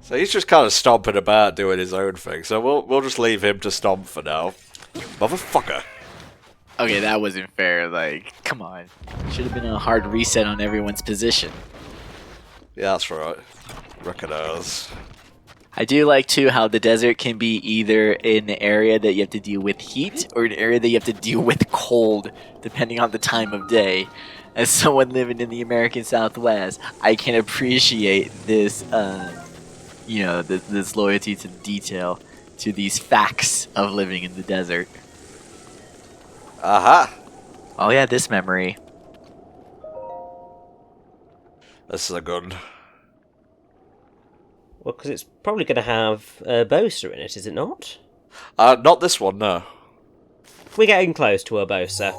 So he's just kind of stomping about doing his own thing, so we'll just leave him to stomp for now. Motherfucker. Okay, that wasn't fair. Like, come on. Should have been a hard reset on everyone's position. Yeah, that's right. Recognize. I do like, too, how the desert can be either an area that you have to deal with heat or an area that you have to deal with cold, depending on the time of day. As someone living in the American Southwest, I can appreciate this, this loyalty to detail, to these facts of living in the desert. Aha! Oh yeah, this memory. This is a gun. Well, because it's probably going to have a Bosa in it, is it not? Not this one, no. We're getting close to a Bosa.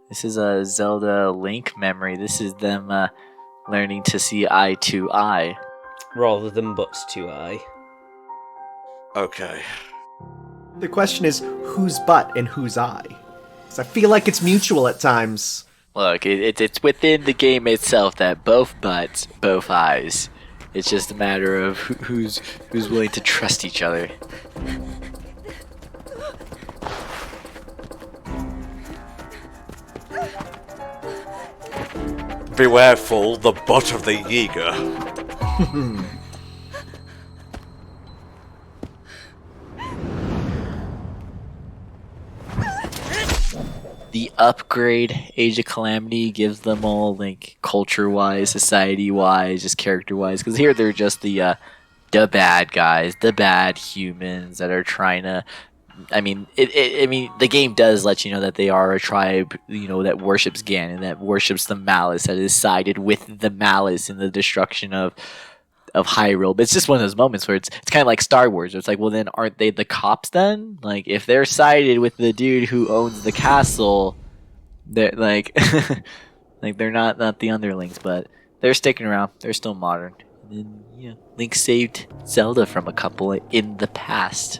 This is a Zelda Link memory. This is them learning to see eye to eye. Rather than but to eye. Okay. The question is, whose butt and whose eye? 'Cause I feel like it's mutual at times. Look, it's within the game itself that both butts, both eyes. It's just a matter of who's willing to trust each other. Beware, fool, the butt of the Yeager. The upgrade Age of Calamity gives them all, like, culture-wise, society-wise, just character-wise. Because here they're just the bad guys, the bad humans that are trying to. I mean, the game does let you know that they are a tribe, that worships Ganon, that worships the malice, that is sided with the malice in the destruction of Hyrule. But it's just one of those moments where it's kind of like Star Wars. Where it's like, well, then aren't they the cops then? Like, if they're sided with the dude who owns the castle, they're like, like they're not the underlings, but they're sticking around. They're still modern. And then, Link saved Zelda from a couple in the past.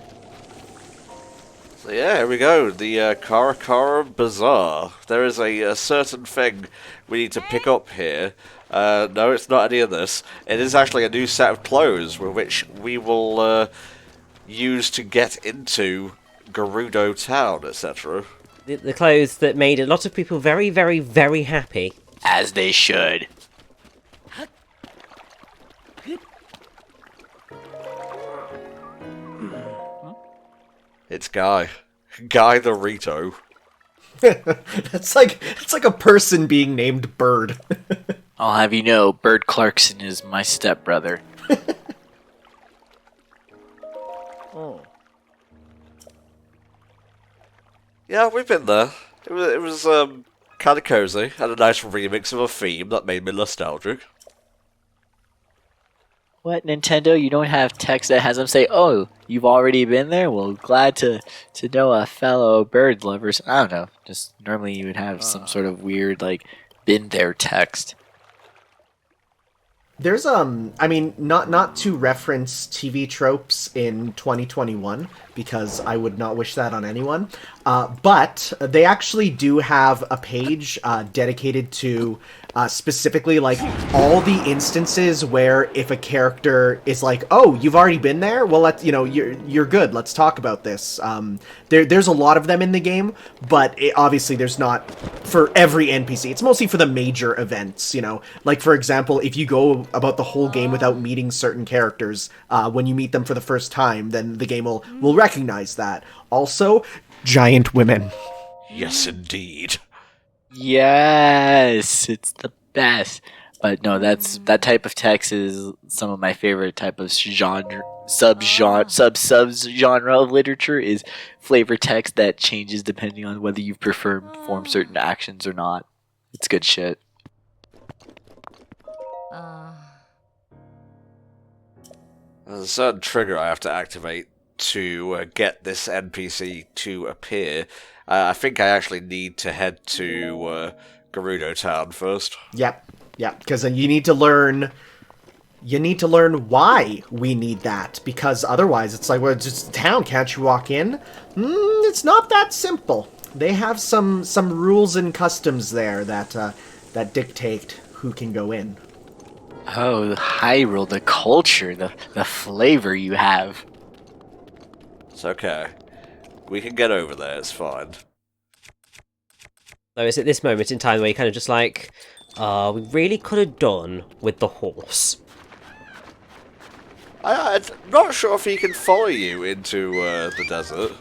So yeah, here we go. The Karakara Bazaar. There is a certain thing we need to pick up here. No, it's not any of this. It is actually a new set of clothes, with which we will use to get into Gerudo Town, etc. The clothes that made a lot of people very, very, very happy. As they should. It's Guy. Guy the Rito. It's like a person being named Bird. I'll have you know, Bird Clarkson is my stepbrother. Oh. Yeah, we've been there. It was kind of cozy. Had a nice remix of a theme that made me nostalgic. What, Nintendo? You don't have text that has them say, "Oh, you've already been there"? Well, glad to know a fellow bird lovers. I don't know. Just normally you would have some sort of weird, like, been there text. There's not to reference TV tropes in 2021 because I would not wish that on anyone. But they actually do have a page dedicated to specifically like all the instances where if a character is like, "Oh, you've already been there? Well, you're good. Let's talk about this." There's a lot of them in the game, but obviously there's not for every NPC. It's mostly for the major events. Like for example, if you go about the whole game without meeting certain characters, when you meet them for the first time, then the game will recognize that. Also, giant women. Yes, indeed. Yes, it's the best. But no, that type of text is some of my favorite type of genre, subgenre of literature is flavor text that changes depending on whether you perform certain actions or not. It's good shit. There's a certain trigger I have to activate to get this NPC to appear. I think I actually need to head to Gerudo Town first. Yep, because you need to learn. You need to learn why we need that, because otherwise it's like, well, it's just a town. Can't you walk in? It's not that simple. They have some rules and customs there that dictate who can go in. Oh, Hyrule, the culture, the flavor you have. It's okay. We can get over there, it's fine. Though it's at this moment in time where you're kind of just like, we really could have done with the horse. I'm not sure if he can follow you into the desert.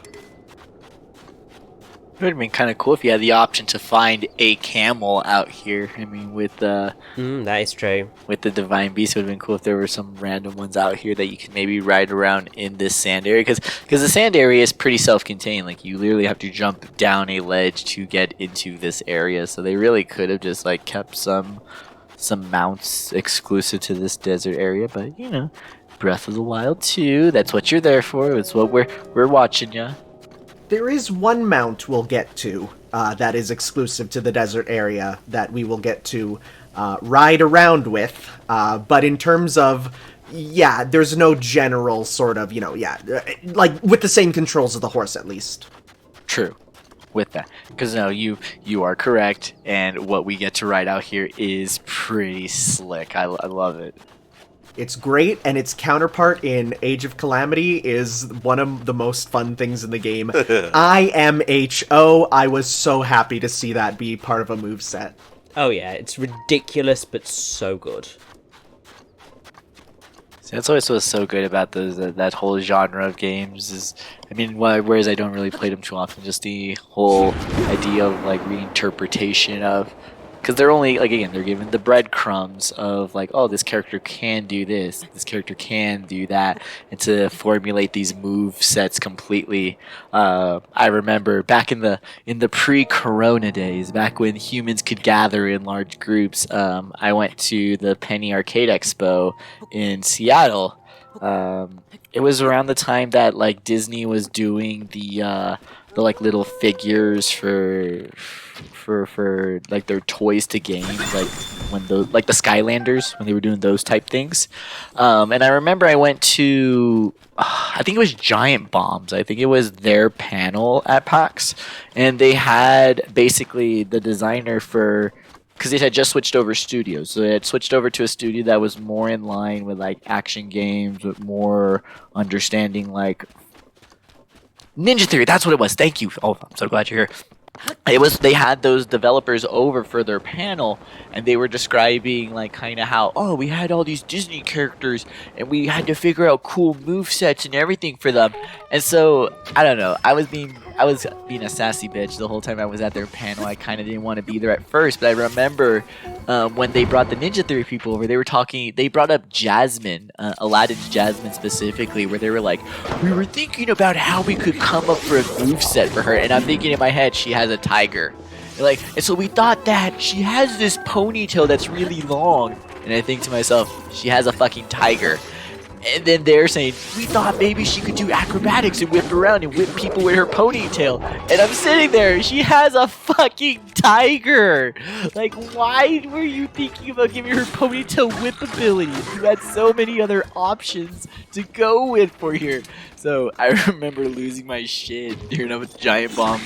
It would have been kind of cool if you had the option to find a camel out here. I mean, with That is true. with the Divine Beast, it would have been cool if there were some random ones out here that you could maybe ride around in this sand area. Because the sand area is pretty self-contained. Like, you literally have to jump down a ledge to get into this area. So they really could have just, like, kept some mounts exclusive to this desert area. But, you know, Breath of the Wild 2, that's what you're there for. It's what we're watching ya. There is one mount we'll get to that is exclusive to the desert area that we will get to ride around with. But in terms of, yeah, there's no general sort of, like with the same controls of the horse at least. True. With that, because no, you are correct, and what we get to ride out here is pretty slick. I love it. It's great, and its counterpart in Age of Calamity is one of the most fun things in the game. IMHO. I was so happy to see that be part of a moveset. Oh yeah, it's ridiculous, but so good. So that's always what's so good about that whole genre of games is, I mean, whereas I don't really play them too often, just the whole idea of like reinterpretation of, because they're only, like, again, they're given the breadcrumbs of, like, oh, this character can do this character can do that, and to formulate these move sets completely. I remember back in the pre-corona days, back when humans could gather in large groups, I went to the Penny Arcade Expo in Seattle. It was around the time that, like, Disney was doing the like little figures for like their toys to games, like when the like the Skylanders, when they were doing those type things. And I remember I went to I think it was Giant Bombs. I think it was their panel at PAX, and they had basically the designer for, because it had just switched over studios, so it had switched over to a studio that was more in line with like action games, with more understanding like Ninja Theory. That's what it was. Thank you. Oh, I'm so glad you're here. They had those developers over for their panel, and they were describing like kind of how, oh, we had all these Disney characters and we had to figure out cool move sets and everything for them. And so I don't know, I was being a sassy bitch the whole time I was at their panel. I kind of didn't want to be there at first, but I remember when they brought the Ninja Theory people over, they brought up Jasmine, Aladdin's Jasmine specifically, where they were like, we were thinking about how we could come up for a move set for her, and I'm thinking in my head, she has a tiger. Like, and so we thought that she has this ponytail that's really long, and I think to myself, she has a fucking tiger. And then they're saying, we thought maybe she could do acrobatics and whip around and whip people with her ponytail. And I'm sitting there, she has a fucking tiger. Like, why were you thinking about giving her ponytail whip ability? You had so many other options to go with for here. So I remember losing my shit during a Giant Bomb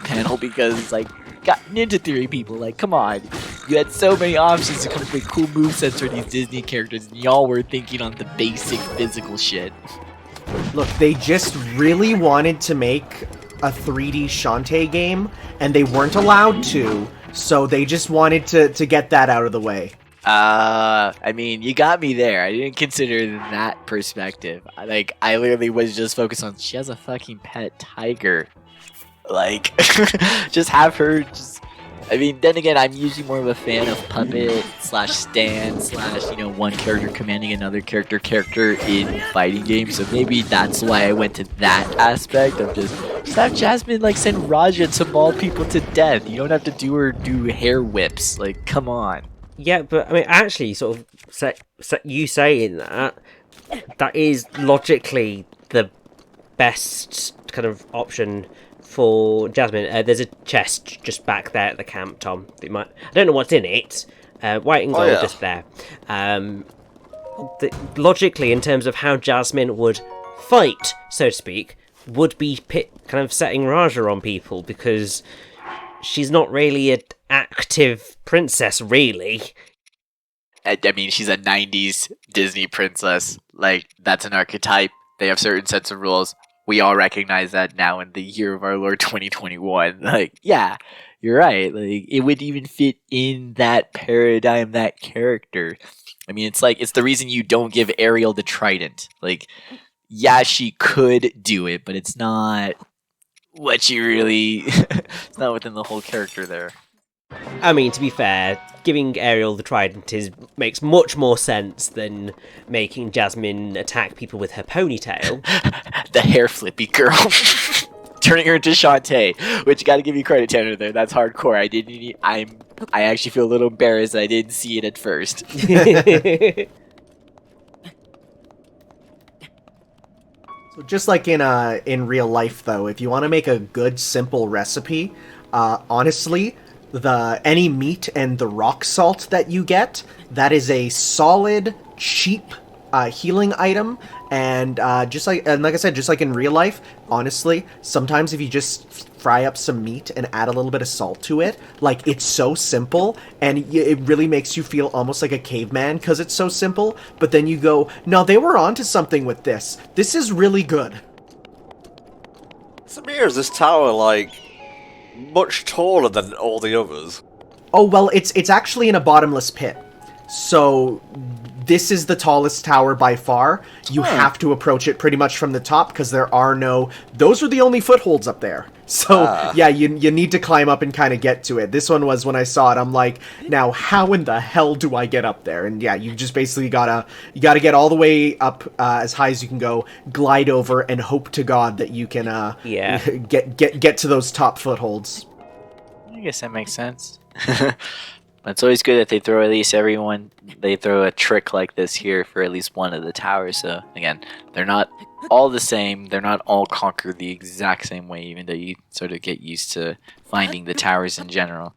panel because, like, got Ninja Theory people, like, come on. You had so many options to come up with cool movesets for these Disney characters, and y'all were thinking on the basic physical shit. Look, they just really wanted to make a 3D Shantae game, and they weren't allowed to, so they just wanted to get that out of the way. I mean, you got me there. I didn't consider that perspective. Like, I literally was just focused on, she has a fucking pet tiger. Like, just have her just, I mean, then again, I'm usually more of a fan of puppet / stand / one character commanding another character in fighting games, so maybe that's why I went to that aspect of just have Jasmine, like, send Raja to maul people to death. You don't have to do hair whips, like, come on. Yeah, but I mean, actually, sort of, you saying that is logically the best kind of option for Jasmine. There's a chest just back there at the camp, Tom. I don't know what's in it. White and gold, just there. Logically, in terms of how Jasmine would fight, so to speak, would be kind of setting Raja on people, because she's not really an active princess, really. I mean, she's a 90s Disney princess. Like, that's an archetype. They have certain sets of rules. We all recognize that now in the year of our Lord 2021. Like, yeah, you're right. Like, it would even fit in that paradigm, that character. I mean, it's like, it's the reason you don't give Ariel the trident. Like, yeah, she could do it, but it's not what she really. It's not within the whole character there. I mean, to be fair, giving Ariel the trident makes much more sense than making Jasmine attack people with her ponytail. The hair flippy girl. Turning her into Shantae, which you gotta give you credit, Tanner, there. That's hardcore. I actually feel a little embarrassed that I didn't see it at first. So just like in real life, though, if you want to make a good, simple recipe, honestly, any meat and the rock salt that you get, that is a solid, cheap healing item. And like I said, just like in real life, honestly, sometimes if you just fry up some meat and add a little bit of salt to it, like, it's so simple, and it really makes you feel almost like a caveman because it's so simple. But then you go, no, they were onto something with this. This is really good. Samir, is this tower, like, much taller than all the others? Oh, well, it's actually in a bottomless pit. So this is the tallest tower by far. You have to approach it pretty much from the top because those are the only footholds up there. So yeah, you need to climb up and kind of get to it. This one was, when I saw it, I'm like, now how in the hell do I get up there? And yeah, you just basically gotta get all the way up as high as you can go, glide over, and hope to God that you can get to those top footholds. I guess that makes sense. It's always good that they throw they throw a trick like this here for at least one of the towers. So again, they're not all the same. They're not all conquered the exact same way, even though you sort of get used to finding the towers in general.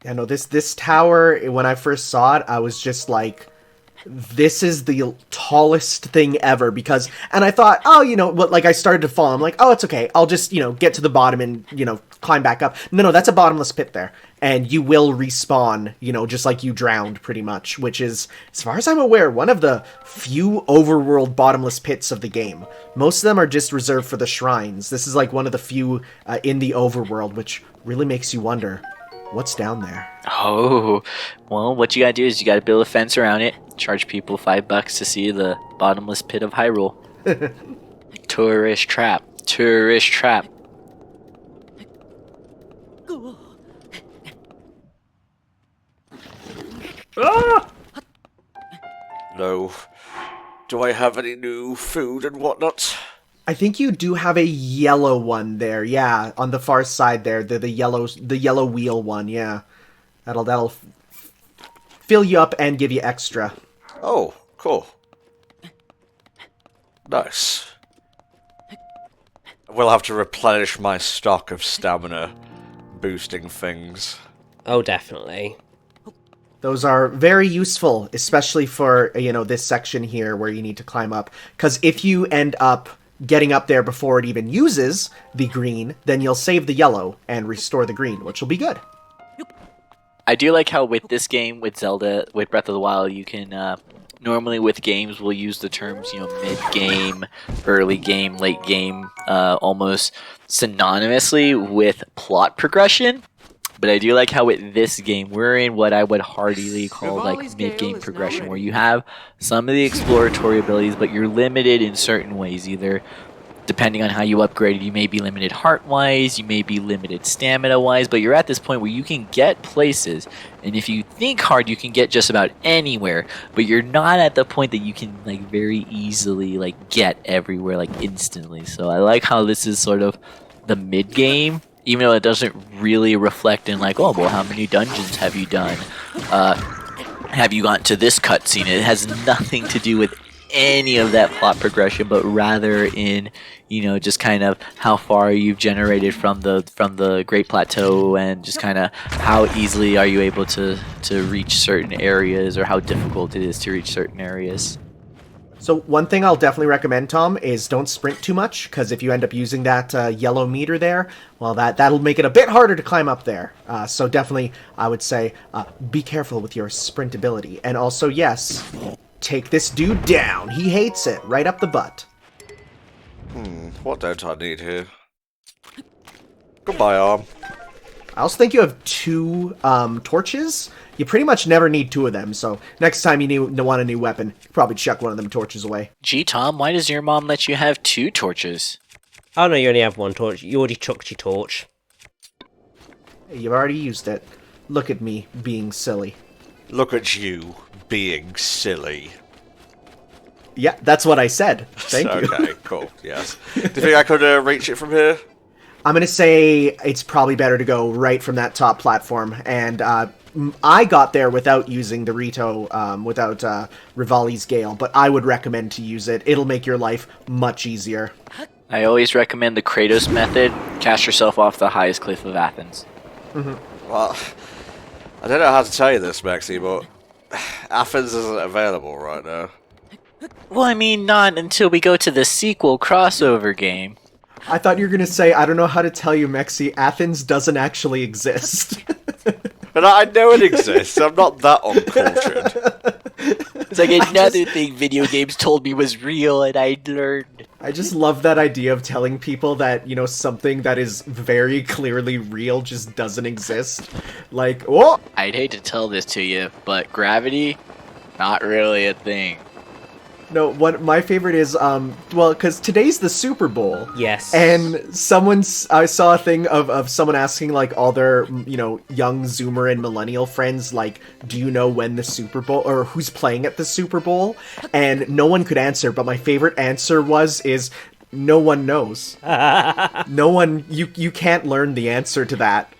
Yeah, no, this tower, when I first saw it, I was just like, this is the tallest thing ever, and I thought, oh, like, I started to fall. I'm like, oh, it's okay. I'll just, get to the bottom and, climb back up. No, that's a bottomless pit there. And you will respawn, just like you drowned, pretty much, which is, as far as I'm aware, one of the few overworld bottomless pits of the game. Most of them are just reserved for the shrines. This is like one of the few in the overworld, which really makes you wonder, what's down there? Oh, well, what you gotta do is you gotta build a fence around it, charge people $5 to see the bottomless pit of Hyrule. Tourist trap. Tourist trap. Ah! No. Do I have any new food and whatnot? I think you do have a yellow one there, yeah, on the far side there, the yellow wheel one, yeah. That'll fill you up and give you extra. Oh, cool. Nice. We'll have to replenish my stock of stamina boosting things. Oh, definitely. Those are very useful, especially for, this section here where you need to climb up. Because if you end up getting up there before it even uses the green, then you'll save the yellow and restore the green, which will be good. I do like how with this game, with Zelda, with Breath of the Wild, you can, normally with games, we'll use the terms, mid-game, early game, late game, almost synonymously with plot progression. But I do like how with this game, we're in what I would heartily call like mid-game progression, where you have some of the exploratory abilities, but you're limited in certain ways. Either depending on how you upgrade, you may be limited heart-wise, you may be limited stamina-wise, but you're at this point where you can get places, and if you think hard, you can get just about anywhere, but you're not at the point that you can like very easily like get everywhere like instantly. So I like how this is sort of the mid-game, even though it doesn't really reflect in like, oh, well, how many dungeons have you done? Have you gotten to this cutscene? It has nothing to do with any of that plot progression, but rather in, just kind of how far you've generated from the Great Plateau, and just kind of how easily are you able to reach certain areas, or how difficult it is to reach certain areas. So one thing I'll definitely recommend, Tom, is don't sprint too much, because if you end up using that yellow meter there, well, that'll make it a bit harder to climb up there. So definitely, I would say, be careful with your sprint ability. And also, yes, take this dude down. He hates it. Right up the butt. What don't I need here? Goodbye, arm. I also think you have 2 torches. You pretty much never need 2 of them, so next time you want a new weapon, you probably chuck one of them torches away. Gee, Tom, why does your mom let you have 2 torches? Oh no, you only have 1 torch. You already chucked your torch. Hey, you've already used it. Look at me being silly. Look at you being silly. Yeah, that's what I said. Thank you. Okay, cool, yes. Do you think I could reach it from here? I'm going to say it's probably better to go right from that top platform, and I got there without using the Rito, without Rivali's Gale, but I would recommend to use it. It'll make your life much easier. I always recommend the Kratos method. Cast yourself off the highest cliff of Athens. Well, I don't know how to tell you this, Maxie, but Athens isn't available right now. Well, I mean, not until we go to the sequel crossover game. I thought you were going to say, I don't know how to tell you, Mexi, Athens doesn't actually exist. But I know it exists. I'm not that uncultured. It's like another thing video games told me was real and I learned. I just love that idea of telling people that, you know, something that is very clearly real just doesn't exist. Like, oh! I'd hate to tell this to you, but gravity, not really a thing. No, my favorite is, well, because today's the Super Bowl. Yes. And I saw a thing of someone asking, like, all their, you know, young Zoomer and millennial friends, like, do you know when the Super Bowl, or who's playing at the Super Bowl? And no one could answer, but my favorite answer is, no one knows. No one, you can't learn the answer to that.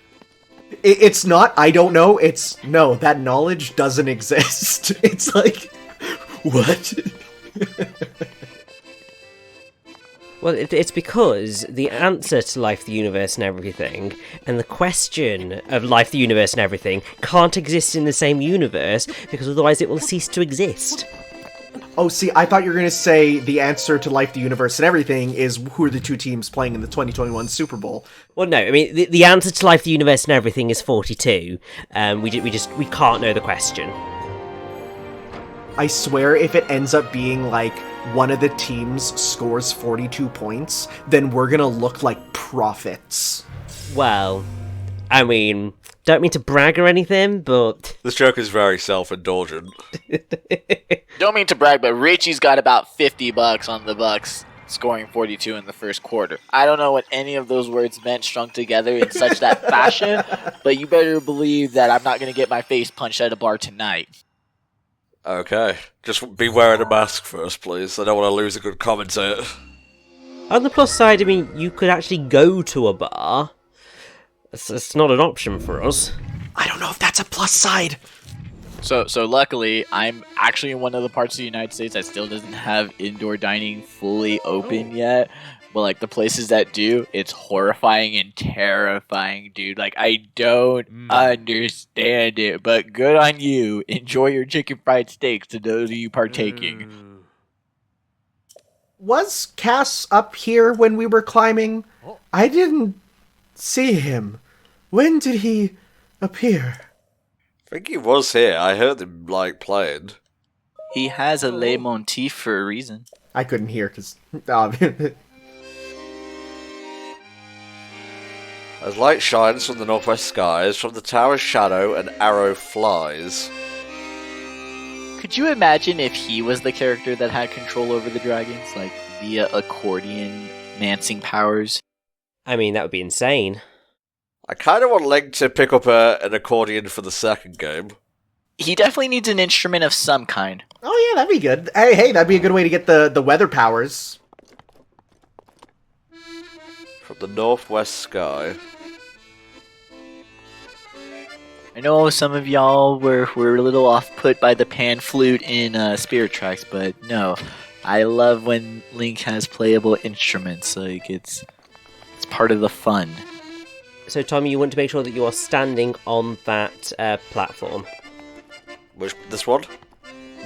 It's not, I don't know, it's, no, that knowledge doesn't exist. It's like, what? Well, it's because the answer to life, the universe, and everything, and the question of life, the universe, and everything can't exist in the same universe, because otherwise it will cease to exist. Oh, see, I thought you were going to say the answer to life, the universe, and everything is who are the 2 teams playing in the 2021 Super Bowl. Well, no, I mean, the answer to life, the universe, and everything is 42. We can't know the question. I swear if it ends up being like one of the teams scores 42 points, then we're gonna look like prophets. Well, I mean, don't mean to brag or anything, but... This joke is very self-indulgent. Don't mean to brag, but Richie's got about $50 on the Bucks, scoring 42 in the first quarter. I don't know what any of those words meant strung together in such that fashion, but you better believe that I'm not gonna get my face punched at a bar tonight. Okay. Just be wearing a mask first, please. I don't want to lose a good commentator. On the plus side, I mean, you could actually go to a bar. It's not an option for us. I don't know if that's a plus side. So luckily, I'm actually in one of the parts of the United States that still doesn't have indoor dining fully open yet. But, like, the places that do, it's horrifying and terrifying, dude. Like, I don't understand it, but good on you. Enjoy your chicken fried steaks to those of you partaking. Was Cass up here when we were climbing? I didn't see him. When did he appear? I think he was here. I heard him, like, playing. He has a leitmotif for a reason. I couldn't hear because... As light shines from the northwest skies, from the tower's shadow an arrow flies. Could you imagine if he was the character that had control over the dragons, like via accordion mancing powers? I mean, that would be insane. I kind of want Link to pick up an accordion for the second game. He definitely needs an instrument of some kind. Oh yeah, that'd be good. Hey, that'd be a good way to get the weather powers. From the northwest sky. I know some of y'all were a little off-put by the pan flute in Spirit Tracks, but no. I love when Link has playable instruments. Like, it's part of the fun. So, Tommy, you want to make sure that you are standing on that platform. This one?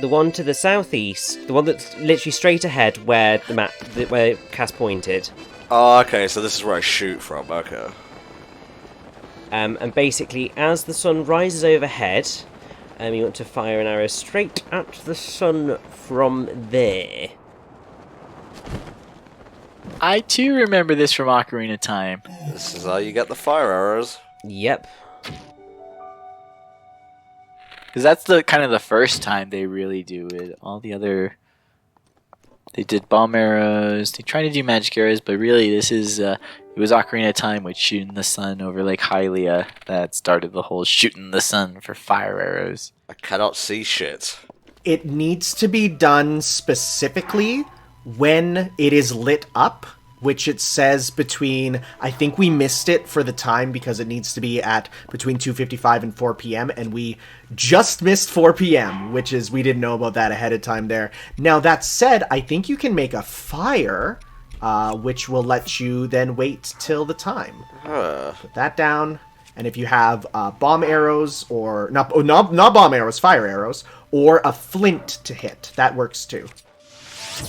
the one to the southeast, the one that's literally straight ahead where the map, where Cass pointed. Oh, okay, so this is where I shoot from, okay. And basically, as the sun rises overhead, you want to fire an arrow straight at the sun from there. I too remember this from Ocarina of Time. This is how you get the fire arrows. Yep. Because that's the kind of the first time they really do it. All the other... They did bomb arrows, they tried to do magic arrows, but really this is... it was Ocarina of Time with shooting the sun over Lake Hylia that started the whole shooting the sun for fire arrows. I cannot see shit. It needs to be done specifically when it is lit up, which it says between, I think we missed it for the time because it needs to be at between 2:55 and 4 p.m. and we just missed 4 p.m., which is, we didn't know about that ahead of time there. Now, that said, I think you can make a fire, which will let you then wait till the time. Put that down, and if you have bomb arrows, or, not bomb arrows, fire arrows, or a flint to hit, that works too.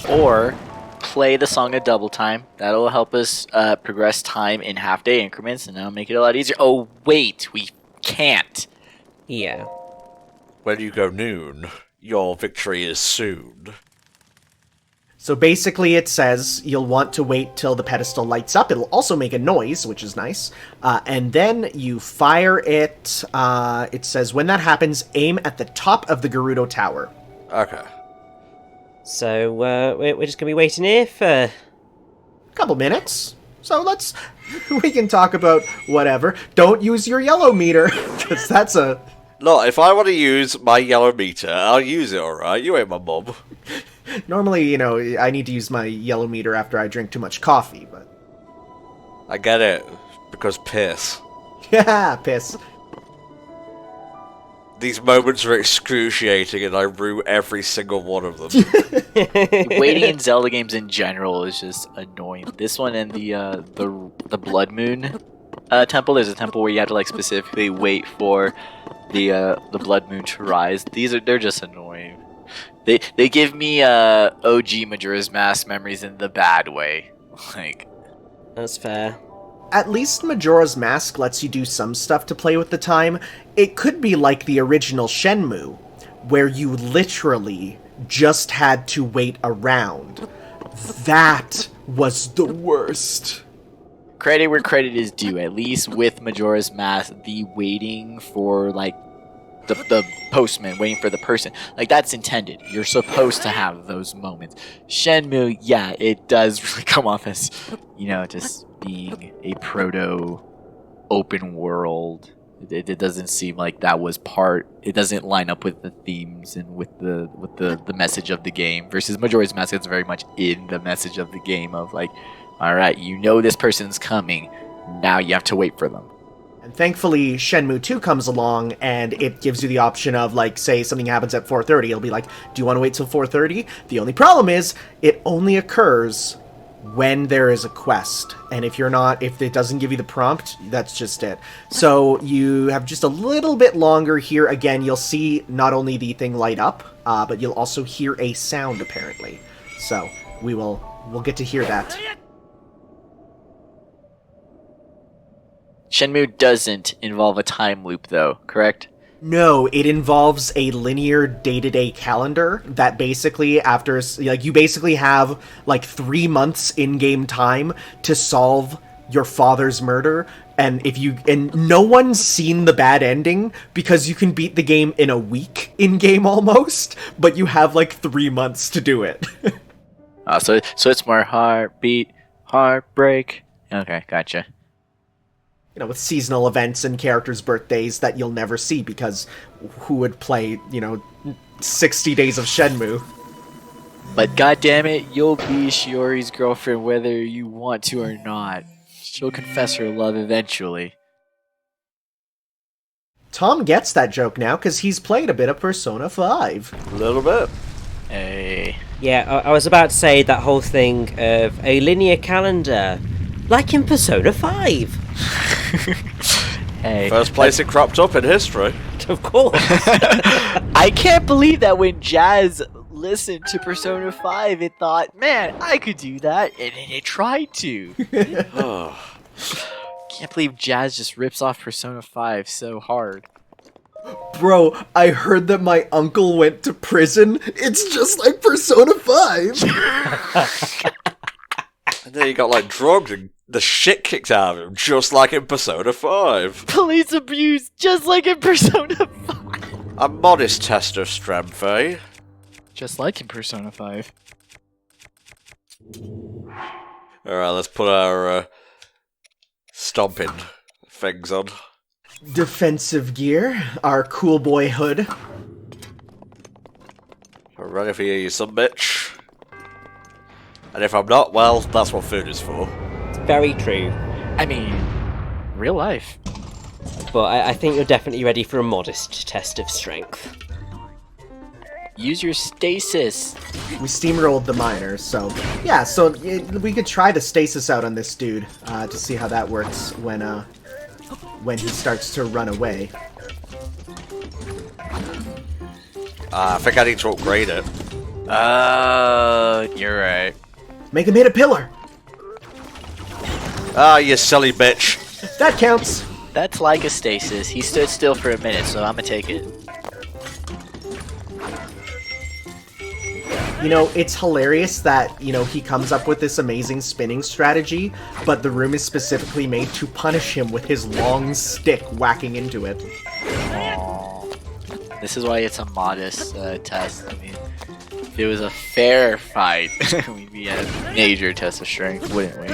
Or... play the song a double time. That'll help us progress time in half-day increments, and that'll make it a lot easier. Oh, wait, we can't. Yeah. When you go noon, your victory is soon. So basically it says you'll want to wait till the pedestal lights up. It'll also make a noise, which is nice. And then you fire it. It says when that happens, aim at the top of the Gerudo Tower. Okay. So, we're just going to be waiting here for... A couple minutes. So we can talk about whatever. Don't use your yellow meter, because that's a... Look, if I want to use my yellow meter, I'll use it, alright? You ain't my mom. Normally, you know, I need to use my yellow meter after I drink too much coffee, but... I get it. Because piss. Yeah, piss. These moments are excruciating and I rue every single one of them. Waiting in Zelda games in general is just annoying. This one and the Blood Moon temple, there's a temple where you have to like specifically wait for the Blood Moon to rise. They're just annoying. They give me OG Majora's Mask memories in the bad way. Like, That's fair. At least Majora's Mask lets you do some stuff to play with the time. It could be like the original Shenmue, where you literally just had to wait around. That was the worst. credit where credit is due. At least with Majora's Mask, the waiting for like the postman, waiting for the person, like that's intended. You're supposed to have those moments. Shenmue, yeah, it does really come off as, you know, just being a proto open world. It doesn't seem like that was part. It doesn't line up with the themes and with the message of the game. Versus Majora's Mask, it's very much in the message of the game of like, all right, you know this person's coming. Now you have to wait for them. And thankfully, Shenmue 2 comes along, and it gives you the option of, like, say something happens at 4:30, it'll be like, do you want to wait till 4:30? The only problem is, it only occurs when there is a quest. And if it doesn't give you the prompt, that's just it. So you have just a little bit longer here. Again, you'll see not only the thing light up, but you'll also hear a sound, apparently. So we'll get to hear that. Shenmue doesn't involve a time loop, though, correct? No, it involves a linear day-to-day calendar that basically you basically have like 3 months in-game time to solve your father's murder, and no one's seen the bad ending because you can beat the game in a week in-game almost, but you have like 3 months to do it. So it's more heartbeat, heartbreak. Okay, gotcha. You know, with seasonal events and characters' birthdays that you'll never see because who would play, 60 days of Shenmue? But goddammit, you'll be Shiori's girlfriend whether you want to or not. She'll confess her love eventually. Tom gets that joke now because he's played a bit of Persona 5. A little bit. Hey. Yeah, I was about to say that whole thing of a linear calendar, like in Persona 5. Hey, First place it cropped up in history. Of course. I can't believe that when Jazz listened to Persona 5, it thought, man, I could do that, and it tried to. Can't believe Jazz just rips off Persona 5 so hard. Bro, I heard that my uncle went to prison. It's just like Persona 5. And then he got like drugged and the shit kicked out of him, just like in Persona 5. Police abuse, just like in Persona 5. A modest test of strength, eh? Just like in Persona 5. Alright, let's put our stomping things on. Defensive gear, our cool boy hood. I'm ready for you, son bitch. And if I'm not, well, that's what food is for. It's very true. I mean, real life. But I think you're definitely ready for a modest test of strength. Use your stasis. We steamrolled the miners, so yeah. So we could try the stasis out on this dude to see how that works when he starts to run away. I think I need to upgrade it. You're right. Make him hit a pillar. Ah, you silly bitch. That counts. That's like a stasis. He stood still for a minute, so I'm gonna take it. You know, it's hilarious that, you know, he comes up with this amazing spinning strategy, but the room is specifically made to punish him with his long stick whacking into it. Aww. This is why it's a modest test. I mean, if it was a fair fight, we'd be at a major test of strength, wouldn't we?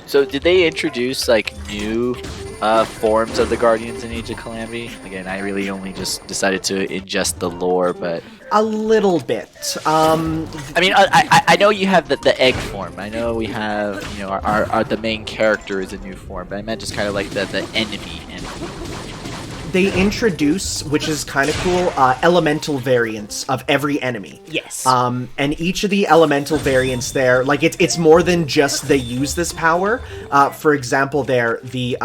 So, did they introduce, like, new forms of the Guardians in Age of Calamity? Again, I really only just decided to ingest the lore, but... A little bit. I mean, I know you have the egg form. I know we have, you know, our the main character is a new form, but I meant just kind of like the enemy. They introduce, which is kind of cool, elemental variants of every enemy. Yes. And each of the elemental variants there, like it's more than just they use this power. For example, there the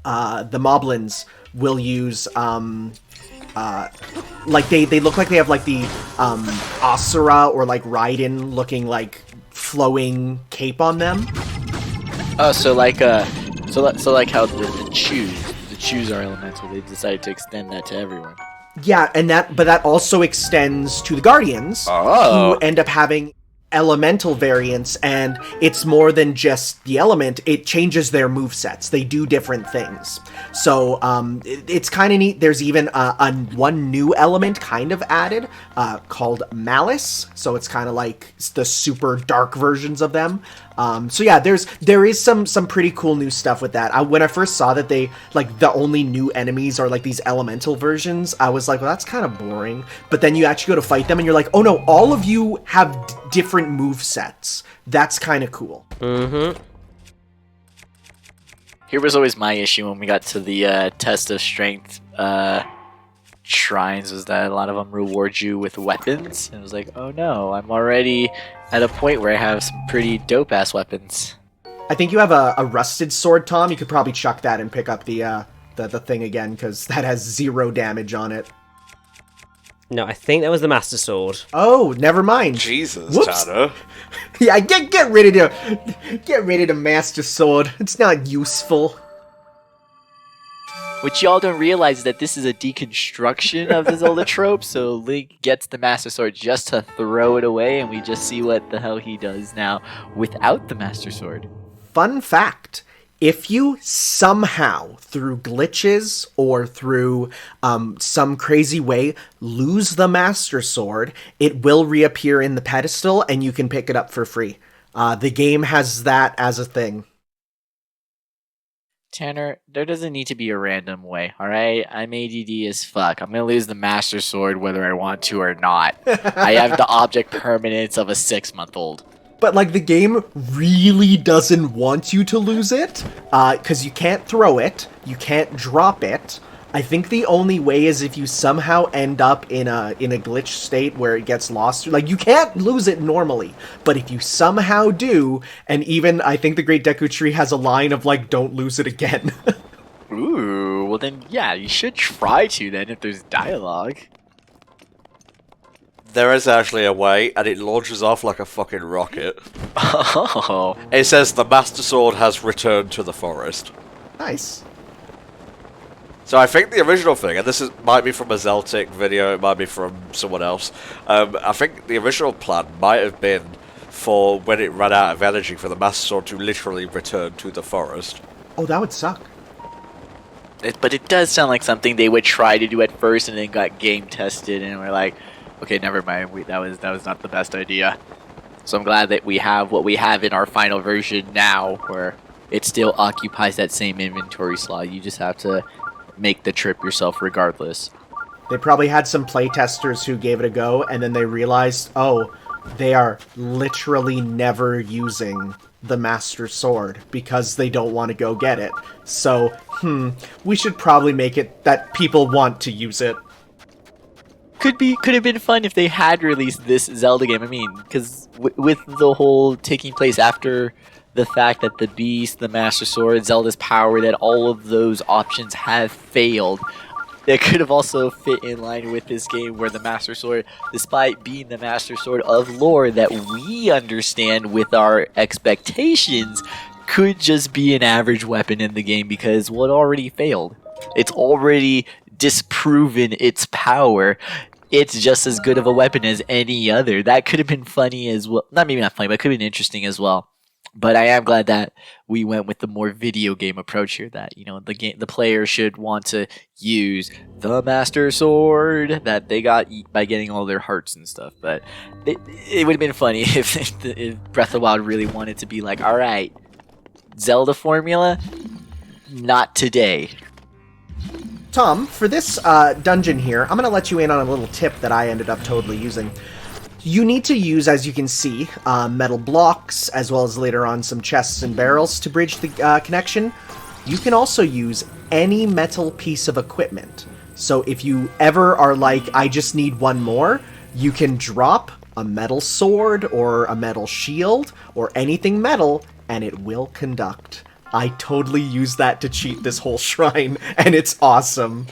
Moblins will use like they look like they have like the Asura or like Raiden looking like flowing cape on them. Oh, so like so like how the choose are elemental. They decided to extend that to everyone. Yeah, and but that also extends to the Guardians, Oh. who end up having elemental variants, and it's more than just the element, it changes their movesets. They do different things. So it's kind of neat. There's even one new element kind of added called Malice, so it's kind of like the super dark versions of them. So yeah, there is some pretty cool new stuff with that. When I first saw that they, like, the only new enemies are like these elemental versions, I was like, well, that's kind of boring. But then you actually go to fight them and you're like, oh no, all of you have different move sets. That's kind of cool. Mm-hmm. Here was always my issue when we got to the test of strength shrines, was that a lot of them reward you with weapons, and it was like, oh no, I'm already at a point where I have some pretty dope ass weapons. I think you have a rusted sword, Tom. You could probably chuck that and pick up the thing again, because that has 0 damage on it. No, I think that was the Master Sword. Oh, never mind. Jesus, Whoops. Tanner. Yeah, get rid of the Master Sword. It's not useful. What y'all don't realize is that this is a deconstruction of the Zelda trope, so Link gets the Master Sword just to throw it away, and we just see what the hell he does now without the Master Sword. Fun fact. If you somehow, through glitches or through some crazy way, lose the Master Sword, it will reappear in the pedestal and you can pick it up for free. The game has that as a thing. Tanner, there doesn't need to be a random way, alright? I'm ADD as fuck. I'm gonna lose the Master Sword whether I want to or not. I have the object permanence of a 6-month-old. But, like, the game really doesn't want you to lose it, because you can't throw it, you can't drop it, I think the only way is if you somehow end up in a glitch state where it gets lost. Like, you can't lose it normally, but if you somehow do, and even I think the Great Deku Tree has a line of like, "Don't lose it again." Ooh, well then, yeah, you should try to then if there's dialogue. There is actually a way, and it launches off like a fucking rocket. Oh. It says the Master Sword has returned to the forest. Nice. So I think the original thing, and might be from a Zeltic video, it might be from someone else, I think the original plan might have been for when it ran out of energy for the Master Sword to literally return to the forest. Oh, that would suck. But it does sound like something they would try to do at first and then got game tested and we're like, okay, never mind, that was not the best idea. So I'm glad that we have what we have in our final version now, where it still occupies that same inventory slot. You just have to make the trip yourself regardless. They probably had some playtesters who gave it a go, and then they realized, oh, they are literally never using the Master Sword because they don't want to go get it. So, we should probably make it that people want to use it. Could have been fun if they had released this Zelda game. I mean, because with the whole taking place after the fact that the Beast, the Master Sword, Zelda's power, that all of those options have failed, that could have also fit in line with this game where the Master Sword, despite being the Master Sword of lore that we understand with our expectations, could just be an average weapon in the game because what already failed? It's already disproven its power. It's just as good of a weapon as any other. That could have been funny as well. Maybe not funny, but could have been interesting as well. But I am glad that we went with the more video game approach here. That, you know, the player should want to use the Master Sword that they got by getting all their hearts and stuff. But it would have been funny if Breath of the Wild really wanted to be like, all right, Zelda formula, not today. Tom, for this dungeon here, I'm going to let you in on a little tip that I ended up totally using. You need to use, as you can see, metal blocks, as well as later on some chests and barrels to bridge the connection. You can also use any metal piece of equipment. So if you ever are like, I just need one more, you can drop a metal sword or a metal shield or anything metal, and it will conduct. I totally use that to cheat this whole shrine, and it's awesome.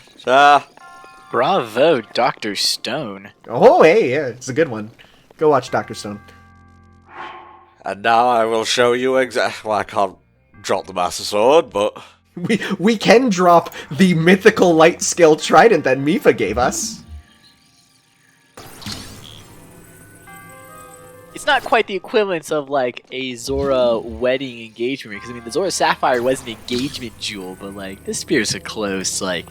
Bravo, Dr. Stone. Oh, hey, yeah, it's a good one. Go watch Dr. Stone. And now I will show you exactly. Well, I can't drop the Master Sword, but We can drop the mythical light scale trident that Mifa gave us. It's not quite the equivalence of like a Zora wedding engagement ring, because I mean the Zora Sapphire was an engagement jewel, but like this spear's a close, like,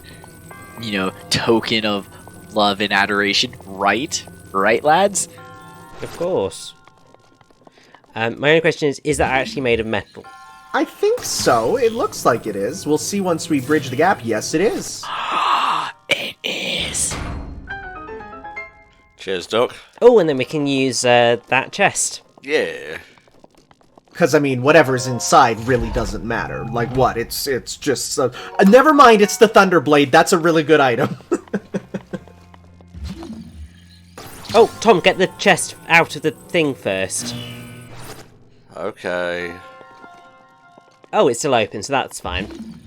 you know, token of love and adoration, right? Right, lads? Of course. My only question is that actually made of metal? I think so. It looks like it is. We'll see once we bridge the gap. Yes, it is. It is. cheers, Duck. Oh, and then we can use that chest. Yeah. Because, I mean, whatever's inside really doesn't matter. Like, what? It's just... never mind, it's the Thunderblade. That's a really good item. Oh, Tom, get the chest out of the thing first. Okay. Oh, it's still open, so that's fine.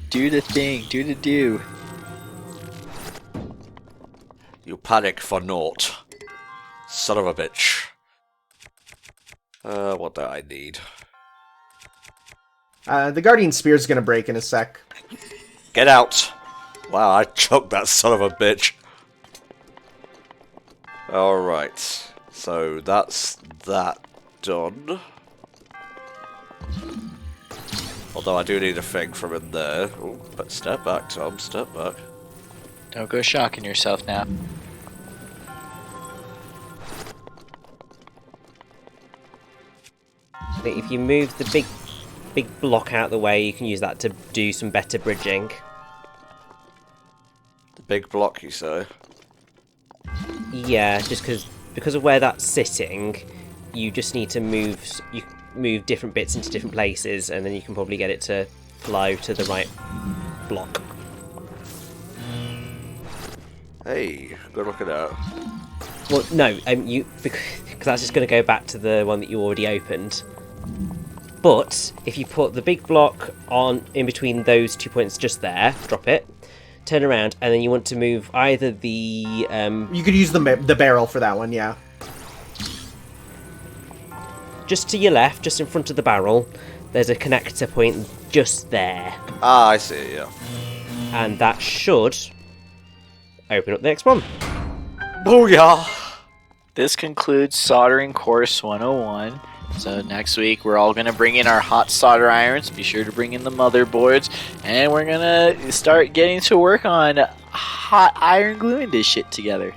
Do the thing, do the do. You panic for naught. Son of a bitch. What do I need? The Guardian Spear's gonna break in a sec. Get out! Wow, I choked that son of a bitch. Alright. So that's that done. Although I do need a thing from in there. Ooh, but step back, Tom, step back. Don't go shocking yourself now. I think if you move the big block out of the way, you can use that to do some better bridging. The big block, you say? Yeah, just because of where that's sitting, you just need to move different bits into different places, and then you can probably get it to flow to the right block. Hey, good look at that. Well, no, because that's just going to go back to the one that you already opened. But if you put the big block on in between those 2 points just there, drop it, turn around, and then you want to move either the You could use the barrel for that one, yeah. just to your left, just in front of the barrel. There's a connector point just there, Ah, I see. Yeah. and that should open up the next one. Booyah! This concludes Soldering Course 101. So next week we're all going to bring in our hot solder irons, be sure to bring in the motherboards, and we're going to start getting to work on hot iron gluing this shit together.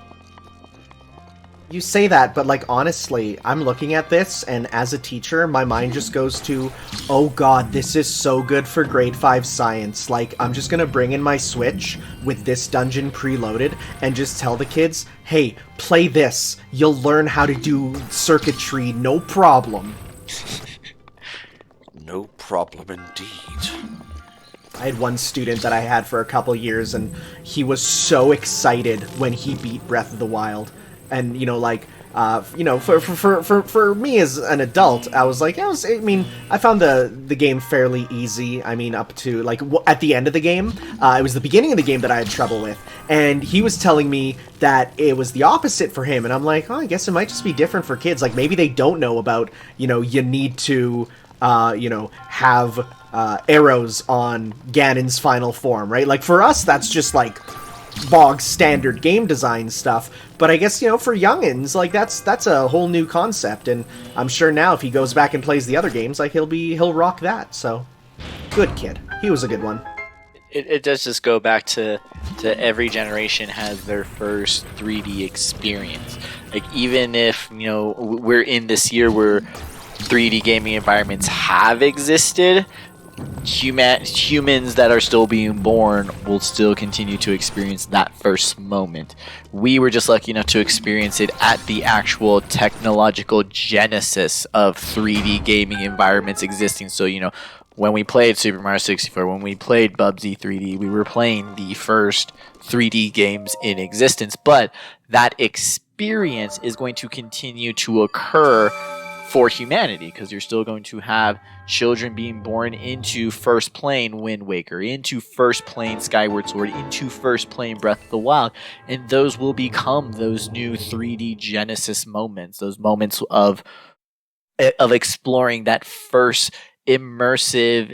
You say that, but like honestly, I'm looking at this, and as a teacher, my mind just goes to, oh god, this is so good for grade 5 science. Like, I'm just gonna bring in my Switch with this dungeon preloaded and just tell the kids, hey, play this. You'll learn how to do circuitry, no problem. No problem indeed. I had one student that I had for a couple years, and he was so excited when he beat Breath of the Wild. And, you know, like, for me as an adult, I was like, I found the game fairly easy. I mean, up to, like, at the end of the game, it was the beginning of the game that I had trouble with. And he was telling me that it was the opposite for him. And I'm like, oh, I guess it might just be different for kids. Like, maybe they don't know about, you need to, have arrows on Ganon's final form, right? Like, for us, that's just, like, bog standard game design stuff, but I guess, for youngins, like, that's a whole new concept, and I'm sure now if he goes back and plays the other games, like, he'll rock that. So good kid, he was a good one. It does just go back to every generation has their first 3D experience. Like, even if we're in this year where 3D gaming environments have existed, humans that are still being born will still continue to experience that first moment. We were just lucky enough to experience it at the actual technological genesis of 3D gaming environments existing. So, when we played Super Mario 64, when we played Bubsy 3D, we were playing the first 3D games in existence. But that experience is going to continue to occur for humanity, because you're still going to have children being born into first playing Wind Waker, into first playing Skyward Sword, into first playing Breath of the Wild, and those will become those new 3D Genesis moments, those moments of exploring that first immersive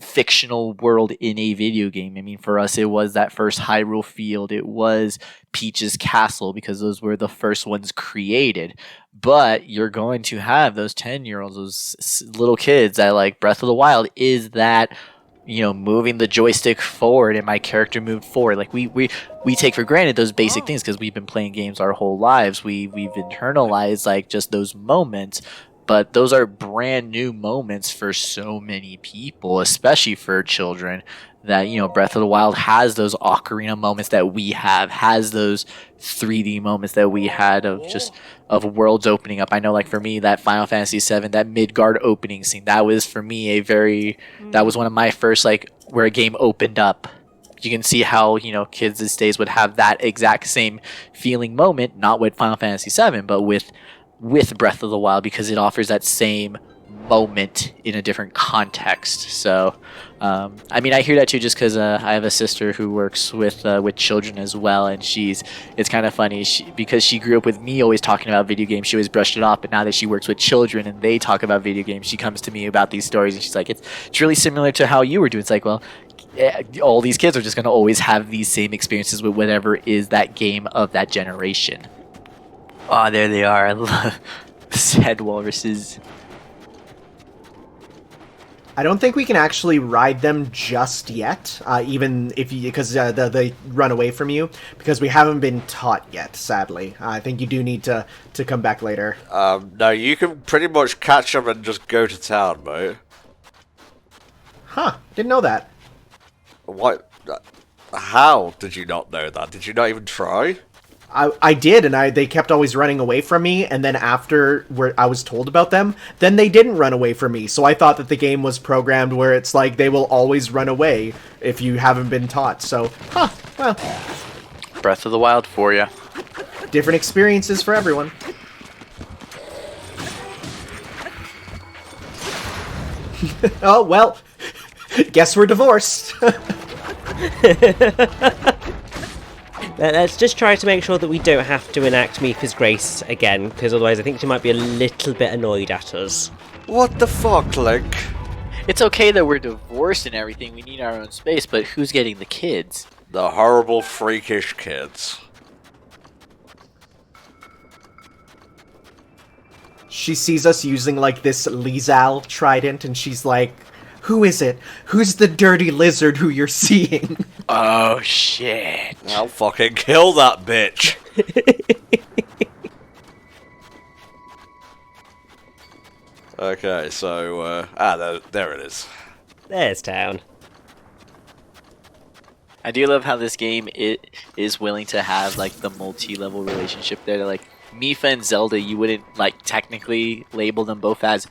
fictional world in a video game. I mean, for us, it was that first Hyrule Field, it was Peach's Castle, because those were the first ones created. But you're going to have those 10-year-olds, those little kids that like Breath of the Wild is that, moving the joystick forward and my character moved forward. Like we take for granted those basic things because we've been playing games our whole lives. We've internalized like just those moments. But those are brand new moments for so many people, especially for children, that, Breath of the Wild has those ocarina moments that we have, has those 3D moments that we had of worlds opening up. I know, like, for me, that Final Fantasy VII, that Midgard opening scene, that was, for me, that was one of my first, like, where a game opened up. You can see how, kids these days would have that exact same feeling moment, not with Final Fantasy VII, but with Breath of the Wild, because it offers that same moment in a different context. So I mean, I hear that too just because I have a sister who works with children as well, and it's kind of funny because she grew up with me always talking about video games. She always brushed it off, but now that she works with children and they talk about video games, she comes to me about these stories and she's like, it's really similar to how you were doing. It's like, well, all these kids are just going to always have these same experiences with whatever is that game of that generation. Oh, there they are. I love sad walruses. I don't think we can actually ride them just yet, even if because they run away from you, because we haven't been taught yet, sadly. I think you do need to come back later. No, you can pretty much catch them and just go to town, mate. Huh, didn't know that. What? How did you not know that? Did you not even try? I did, and they kept always running away from me, and then after I was told about them, then they didn't run away from me, so I thought that the game was programmed where it's like they will always run away if you haven't been taught, so, well. Breath of the Wild for you. Different experiences for everyone. Oh, well, guess we're divorced. Let's just try to make sure that we don't have to enact Mika's Grace again, because otherwise I think she might be a little bit annoyed at us. What the fuck, Link? It's okay that we're divorced and everything. We need our own space, but who's getting the kids? The horrible, freakish kids. She sees us using, like, this Lizal trident, and she's like, who is it? Who's the dirty lizard who you're seeing? Oh, shit. I'll fucking kill that bitch. Okay, so, there it is. There's town. I do love how this game is willing to have, like, the multi-level relationship there. Like, Mipha and Zelda, you wouldn't, like, technically label them both as,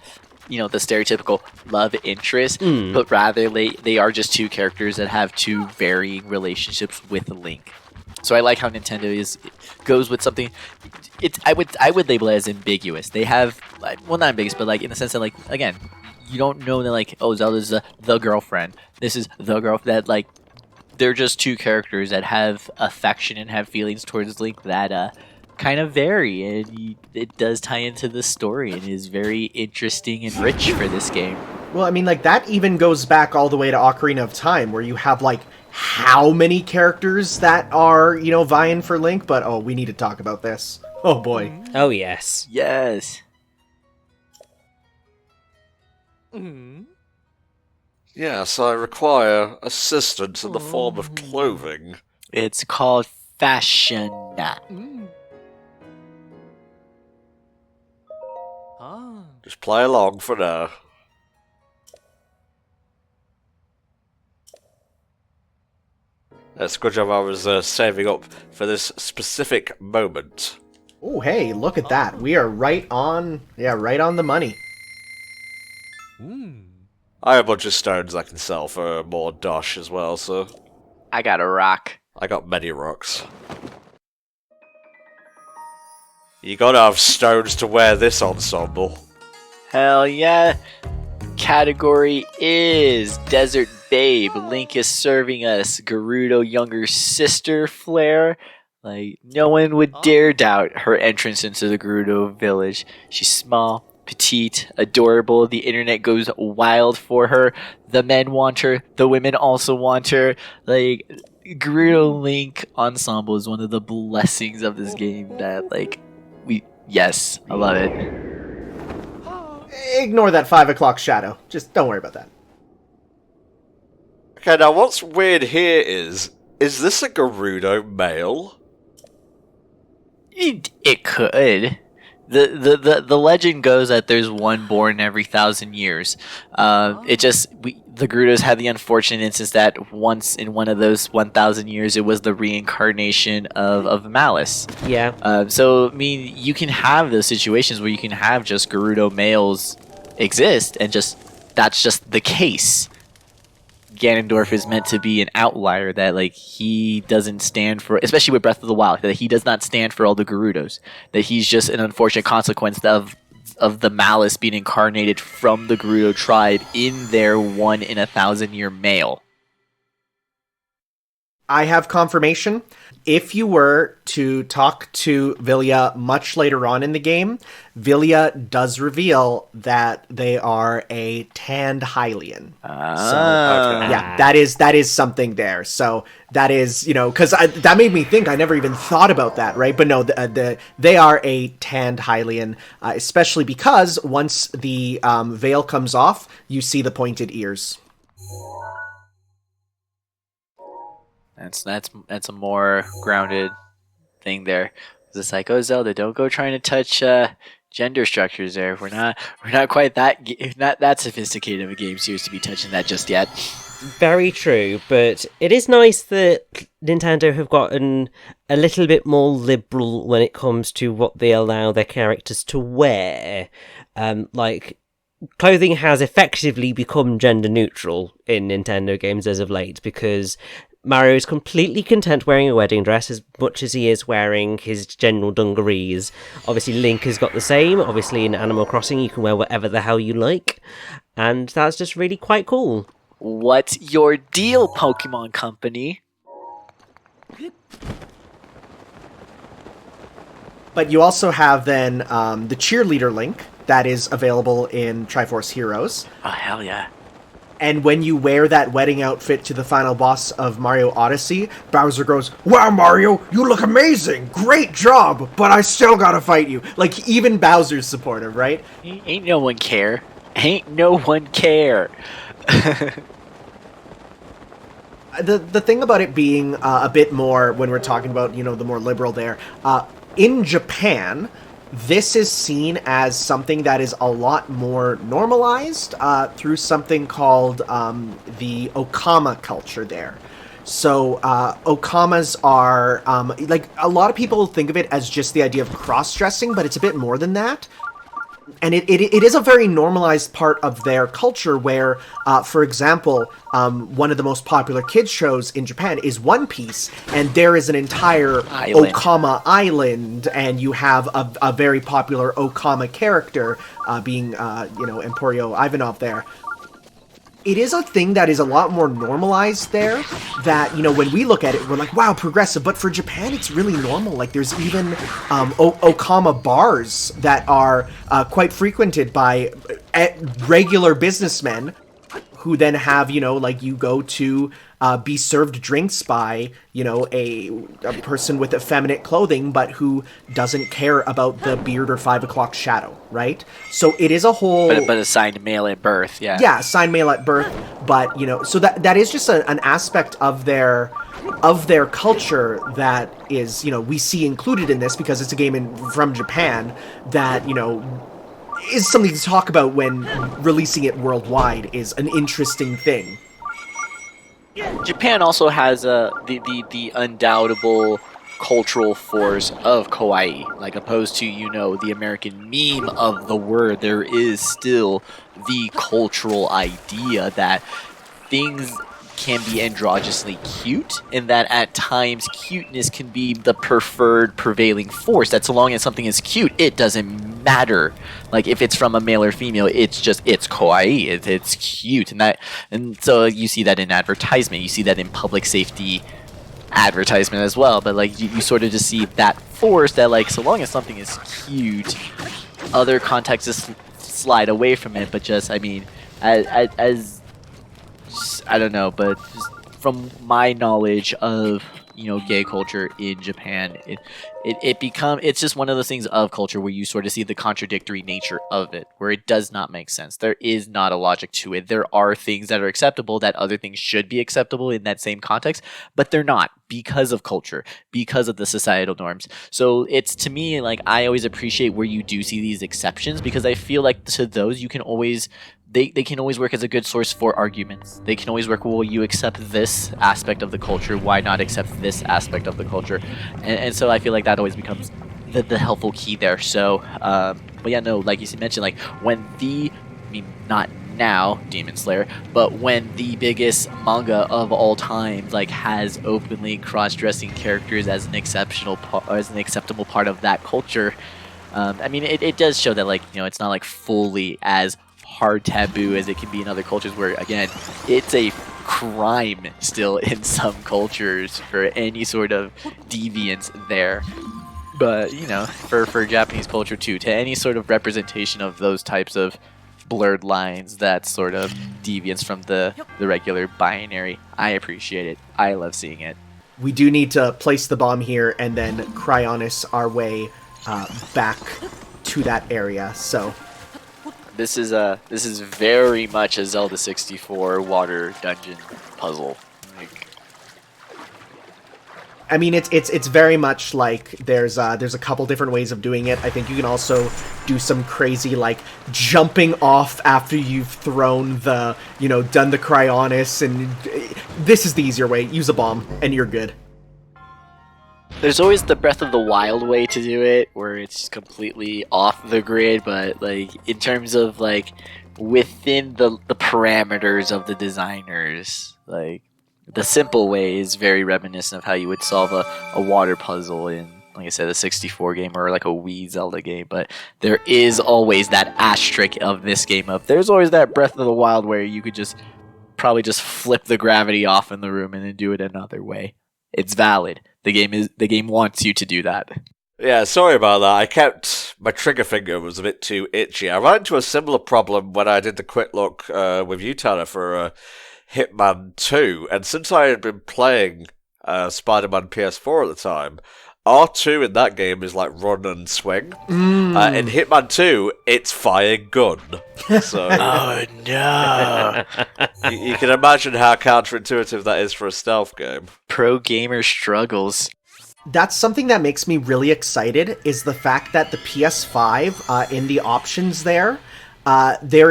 you know, the stereotypical love interest, but rather they are just two characters that have two varying relationships with Link. So I like how Nintendo goes with something. I would label it as ambiguous. They have, like, well, not ambiguous, but like in the sense that, like, again, you don't know that, like, oh, Zelda's the girlfriend. This is the girl that, like, they're just two characters that have affection and have feelings towards Link that kind of vary, and it does tie into the story and is very interesting and rich for this game. Well, I mean, like, that even goes back all the way to Ocarina of Time, where you have, like, how many characters that are, you know, vying for Link, but, oh, we need to talk about this. Oh, boy. Oh, yes. Yes. Yes, I require assistance in the form of clothing. It's called fashion. Just play along for now. That's a good job I was saving up for this specific moment. Oh, hey, look at that. We are right on the money. I have a bunch of stones I can sell for more dosh as well, so I got a rock. I got many rocks. You gotta have stones to wear this ensemble. Hell yeah. Category is Desert Babe. Link is serving us Gerudo younger sister flair. Like, no one would dare doubt her entrance into the Gerudo village. She's small, petite, adorable. The internet goes wild for her. The men want her. The women also want her. Like, Gerudo Link ensemble is one of the blessings of this game that, like, yes, I love it. Ignore that 5 o'clock shadow. Just don't worry about that. Okay, now what's weird here is this a Gerudo male? It could. The legend goes that there's one born every 1,000 years. The Gerudos had the unfortunate instance that once in one of those 1,000 years, it was the reincarnation of Malice. Yeah. So, I mean, you can have those situations where you can have just Gerudo males exist, and that's just the case. Ganondorf is meant to be an outlier, that, like, he doesn't stand for, especially with Breath of the Wild, that he does not stand for all the Gerudos. That he's just an unfortunate consequence of the Malice being incarnated from the Gerudo tribe in their 1 in 1,000 year male. I have confirmation. If you were to talk to Vilya much later on in the game, Vilya does reveal that they are a tanned Hylian. So, yeah, that is something there. So that is, you know, because that made me think. I never even thought about that, right? But no, they are a tanned Hylian, especially because once the veil comes off, you see the pointed ears. That's a more grounded thing there. It's like, oh, Zelda, don't go trying to touch gender structures there. We're not quite that sophisticated of a game series to be touching that just yet. Very true, but it is nice that Nintendo have gotten a little bit more liberal when it comes to what they allow their characters to wear. Like, clothing has effectively become gender neutral in Nintendo games as of late, because Mario is completely content wearing a wedding dress as much as he is wearing his general dungarees. Obviously, Link has got the same. Obviously, in Animal Crossing, you can wear whatever the hell you like. And that's just really quite cool. What's your deal, Pokemon Company? But you also have then the cheerleader Link that is available in Triforce Heroes. Oh, hell yeah. And when you wear that wedding outfit to the final boss of Mario Odyssey, Bowser goes, "Wow, Mario, you look amazing! Great job! But I still gotta fight you." Like, even Bowser's supportive, right? Ain't no one care. Ain't no one care. The thing about it being a bit more, when we're talking about, the more liberal there, in Japan, this is seen as something that is a lot more normalized through something called the Okama culture there. So Okamas are, like, a lot of people think of it as just the idea of cross-dressing, but it's a bit more than that. And it is a very normalized part of their culture where, for example, one of the most popular kids shows in Japan is One Piece, and there is an entire Island. Okama island, and you have a very popular Okama character being, Emporio Ivanov there. It is a thing that is a lot more normalized there, that, when we look at it, we're like, wow, progressive, but for Japan, it's really normal. Like, there's even Okama bars that are quite frequented by regular businessmen who then have, you go to be served drinks by, a person with effeminate clothing, but who doesn't care about the beard or 5 o'clock shadow, right? So it is a whole... But assigned male at birth, yeah. Yeah, assigned male at birth, but, so that is just an aspect of their culture that is, we see included in this because it's a game from Japan that, is something to talk about when releasing it worldwide is an interesting thing. Japan also has the undoubtable cultural force of kawaii, like opposed to the American meme of the word. There is still the cultural idea that things can be androgynously cute, and that at times cuteness can be the preferred prevailing force. That so long as something is cute, it doesn't matter. Like if it's from a male or female, it's kawaii. It's cute, and so you see that in advertisement. You see that in public safety advertisement as well. But like you sort of just see that force that like so long as something is cute, other contexts slide away from it. But just as I don't know, but just from my knowledge of gay culture in Japan, it's just one of those things of culture where you sort of see the contradictory nature of it, where it does not make sense. There is not a logic to it. There are things that are acceptable that other things should be acceptable in that same context, but they're not because of culture, because of the societal norms. So it's, to me, like, I always appreciate where you do see these exceptions, because I feel like to those you can always they can always work as a good source for arguments. They can always work, well, you accept this aspect of the culture, why not accept this aspect of the culture? And so I feel like that always becomes the helpful key there. So, but yeah, no, like you mentioned, like when not now, Demon Slayer, but when the biggest manga of all time like has openly cross-dressing characters as an acceptable part of that culture, it does show that it's not like fully as hard taboo as it can be in other cultures, where again it's a crime still in some cultures for any sort of deviance there. But for Japanese culture too, to any sort of representation of those types of blurred lines, that sort of deviance from the regular binary, I appreciate it. I love seeing it. We do need to place the bomb here and then Cryonis our way back to that area. So this is very much a Zelda 64 water dungeon puzzle. It's very much like there's a couple different ways of doing it. I think you can also do some crazy like jumping off after you've thrown the done the Cryonis, and this is the easier way. Use a bomb and you're good. There's always the Breath of the Wild way to do it, where it's completely off the grid, but like in terms of like within the parameters of the designers, like the simple way is very reminiscent of how you would solve a water puzzle in, like I said, a 64 game or like a Wii Zelda game. But there is always that asterisk of this game of there's always that Breath of the Wild where you could just probably just flip the gravity off in the room and then do it another way. It's valid. The game wants you to do that. Yeah, sorry about that. I kept my trigger finger was a bit too itchy. I ran into a similar problem when I did the quick look with you, Tanner, for Hitman 2, and since I had been playing Spider-Man PS4 at the time, R2 in that game is like run and swing. In Hitman 2, it's fire gun. So Oh no! you can imagine how counterintuitive that is for a stealth game. Pro gamer struggles. That's something that makes me really excited, is the fact that the PS5, in the options there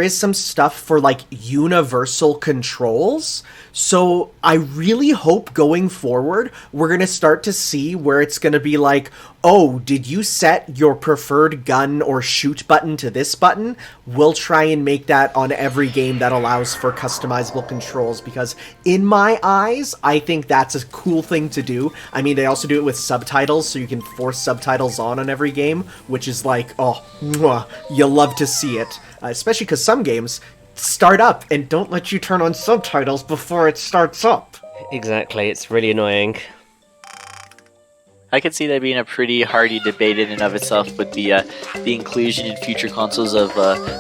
is some stuff for, like, universal controls. So I really hope going forward, we're going to start to see where it's going to be like, oh, did you set your preferred gun or shoot button to this button? We'll try and make that on every game that allows for customizable controls, because in my eyes, I think that's a cool thing to do. I mean, they also do it with subtitles, so you can force subtitles on every game, which is like, oh, mwah, you'll love to see it. Especially because some games start up and don't let you turn on subtitles before it starts up. Exactly, it's really annoying. I could see that being a pretty hearty debate in and of itself with the inclusion in future consoles of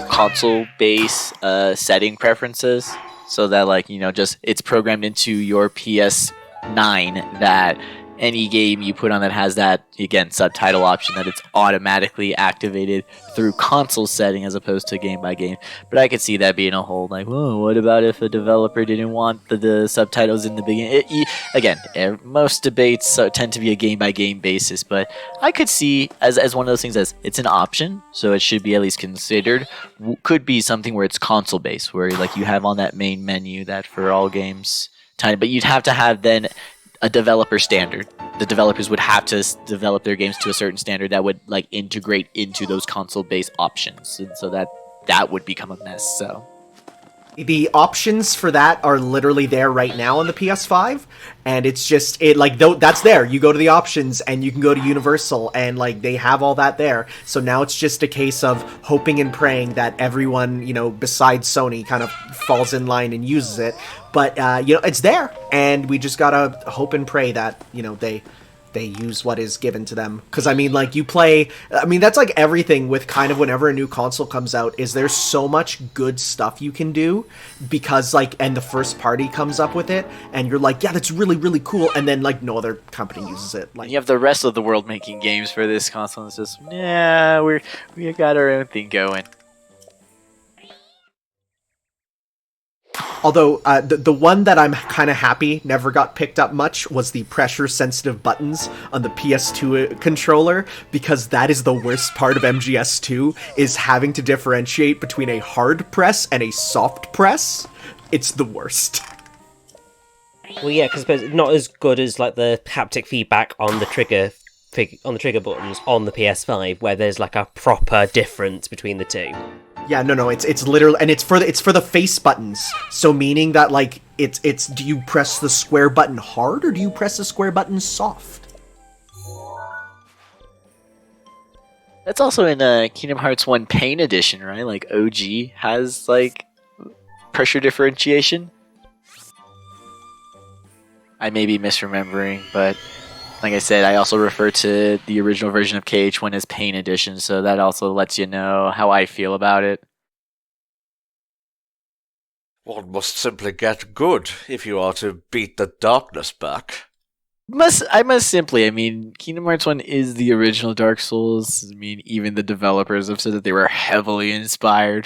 console-based setting preferences, so that, like, you know, just it's programmed into your PS9 that any game you put on that has that, again, subtitle option, that it's automatically activated through console setting as opposed to game by game. But I could see that being a whole, like, whoa, what about if a developer didn't want the subtitles in the beginning? Again, most debates tend to be a game by game basis, but I could see as one of those things as it's an option, so it should be at least considered. Could be something where it's console based, where like you have on that main menu that for all games, tiny, but you'd have to have then a developer standard. The developers would have to develop their games to a certain standard that would like integrate into those console-based options, and so that would become a mess. So the options for that are literally there right now on the PS5, and it's just that's there. You go to the options and you can go to Universal, and like they have all that there. So now it's just a case of hoping and praying that everyone, you know, besides Sony kind of falls in line and uses it. But you know, it's there, and we just gotta hope and pray that, you know, they use what is given to them. Because, I mean, like, that's like everything with kind of whenever a new console comes out, is there's so much good stuff you can do, because, like, and the first party comes up with it, and you're like, yeah, that's really, really cool, and then, like, no other company uses it. Like, you have the rest of the world making games for this console, and it's just, yeah, we got our own thing going. Although, the one that I'm kind of happy never got picked up much was the pressure-sensitive buttons on the PS2 controller, because that is the worst part of MGS2, is having to differentiate between a hard press and a soft press. It's the worst. Well, yeah, because it's not as good as like the haptic feedback on the trigger buttons on the PS5, where there's like a proper difference between the two. Yeah, no, it's literally, and it's for the face buttons. So meaning that, like, it's do you press the square button hard or do you press the square button soft? That's also in Kingdom Hearts 1 Pain Edition, right? Like OG has like pressure differentiation. I may be misremembering, but like I said, I also refer to the original version of KH1 as Pain Edition, so that also lets you know how I feel about it. One must simply get good if you are to beat the darkness back. I mean, Kingdom Hearts 1 is the original Dark Souls. I mean, even the developers have said that they were heavily inspired.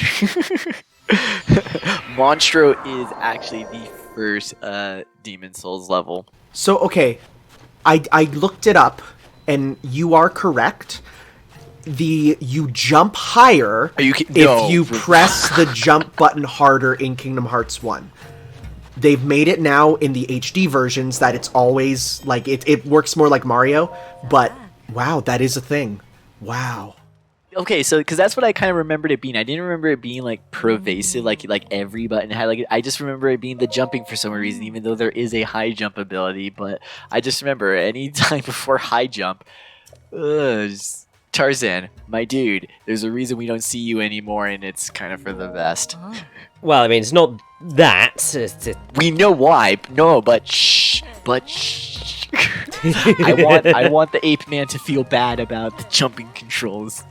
Monstro is actually the first Demon Souls level. So, okay, I looked it up, and you are correct. You jump higher if you press the jump button harder in Kingdom Hearts 1. They've made it now in the HD versions that it's always, like, it works more like Mario, but wow, that is a thing. Wow. okay, so because that's what I kind of remembered it being. I didn't remember it being like pervasive, like every button had like. I just remember it being the jumping for some reason, even though there is a high jump ability. But I just remember any time before high jump, Tarzan, my dude. There's a reason we don't see you anymore, and it's kind of for the best. Well, I mean, it's not that. We know why. No, but shh. I want the ape man to feel bad about the jumping controls.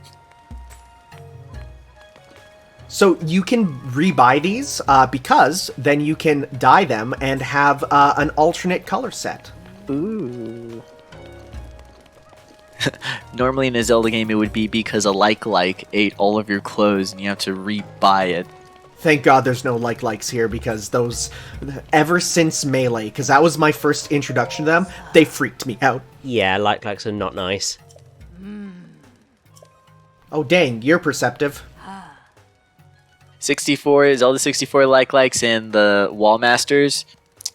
So you can rebuy these because then you can dye them and have an alternate color set. Ooh. Normally in a Zelda game it would be because a like ate all of your clothes and you have to rebuy it. Thank God there's no likes here, because those, ever since Melee, because that was my first introduction to them, they freaked me out. Yeah, likes are not nice. Oh dang, you're perceptive. 64 is all the 64 likes and the Wall Masters,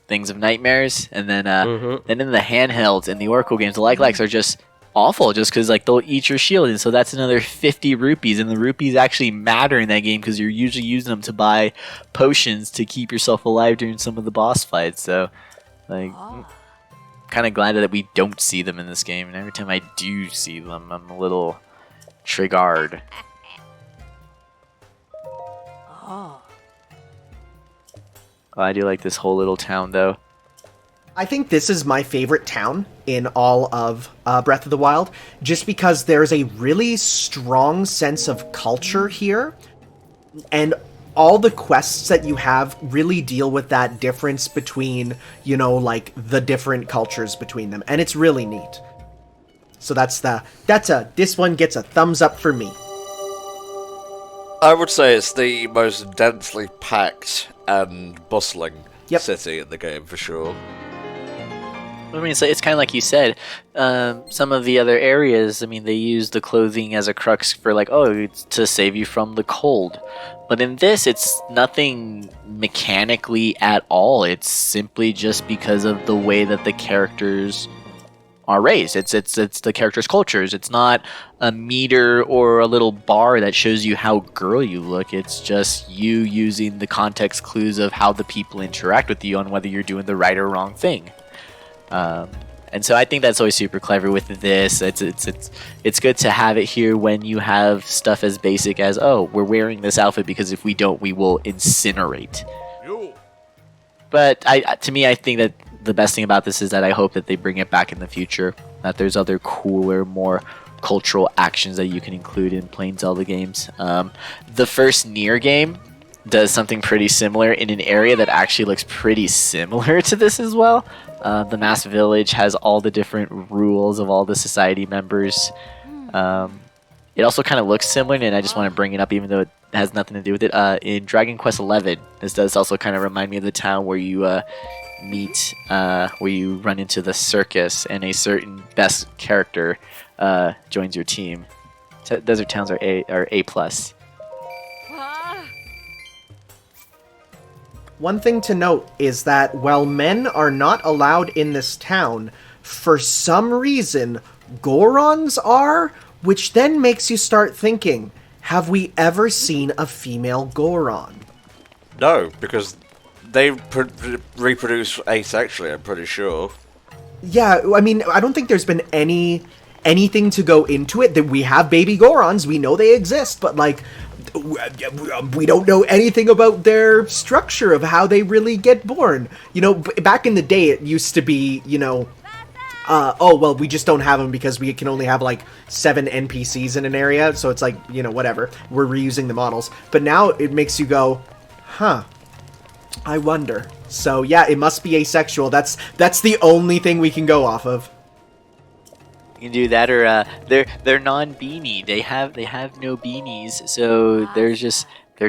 Things of Nightmares, and then then in the handhelds and the Oracle games, the likes are just awful, just because like they'll eat your shield, and so that's another 50 rupees, and the rupees actually matter in that game because you're usually using them to buy potions to keep yourself alive during some of the boss fights. So, like, kind of glad that we don't see them in this game, and every time I do see them, I'm a little triggered. Oh, I do like this whole little town, though. I think this is my favorite town in all of Breath of the Wild, just because there's a really strong sense of culture here, and all the quests that you have really deal with that difference between, you know, like, the different cultures between them, and it's really neat. So this one gets a thumbs up for me. I would say it's the most densely packed and bustling city in the game, for sure. I mean, it's kind of like you said. Some of the other areas, I mean, they use the clothing as a crux for like, oh, it's to save you from the cold. But in this, it's nothing mechanically at all. It's simply just because of the way that the characters are raised. It's the characters' cultures. It's not a meter or a little bar that shows you how girl you look. It's just you using the context clues of how the people interact with you on whether you're doing the right or wrong thing. And so I think that's always super clever with this. It's good to have it here when you have stuff as basic as, oh, we're wearing this outfit because if we don't, we will incinerate. But to me, I think that the best thing about this is that I hope that they bring it back in the future. That there's other cooler, more cultural actions that you can include in playing Zelda games. The first Nier game does something pretty similar in an area that actually looks pretty similar to this as well. The Mass Village has all the different rules of all the society members. It also kind of looks similar, and I just want to bring it up even though it has nothing to do with it. In Dragon Quest XI, this does also kind of remind me of the town where you meet, where you run into the circus, and a certain best character joins your team. Desert towns are A+. One thing to note is that while men are not allowed in this town, for some reason, Gorons are, which then makes you start thinking, have we ever seen a female Goron? No, because they reproduce asexually, I'm pretty sure. Yeah, I mean, I don't think there's been anything to go into it. That we have baby Gorons, we know they exist, but like, we don't know anything about their structure of how they really get born. You know, back in the day, it used to be, you know, oh, well, we just don't have them because we can only have, like, 7 NPCs in an area, so it's like, you know, whatever. We're reusing the models. But now it makes you go, huh, I wonder. So, yeah, it must be asexual. That's the only thing we can go off of. You can do that, or they're non-beanie. They have no beanies, so they're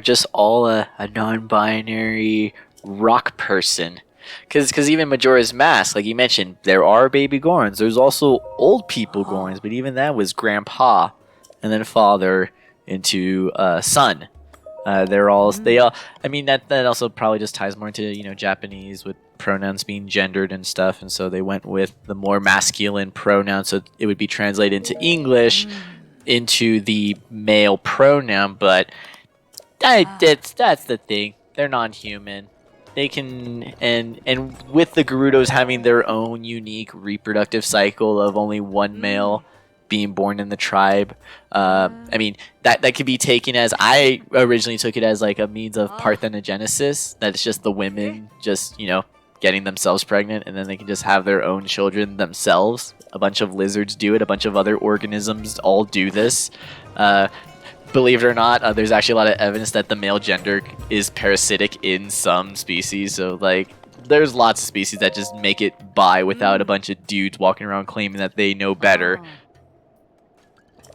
just all a non-binary rock person. Because even Majora's Mask, like you mentioned, there are baby Gorons. There's also old people Gorons, but even that was grandpa, and then father into son. They all. I mean, that also probably just ties more into, you know, Japanese with pronouns being gendered and stuff, and so they went with the more masculine pronoun, so it would be translated into English. into the male pronoun, but that's the thing. They're non-human. They can, and with the Gerudos having their own unique reproductive cycle of only one male being born in the tribe, I mean that could be taken as, I originally took it as like a means of parthenogenesis. That it's just the women just getting themselves pregnant, and then they can just have their own children themselves. A bunch of lizards do it. A bunch of other organisms all do this. Believe it or not, there's actually a lot of evidence that the male gender is parasitic in some species. So, like, there's lots of species that just make it by without a bunch of dudes walking around claiming that they know better.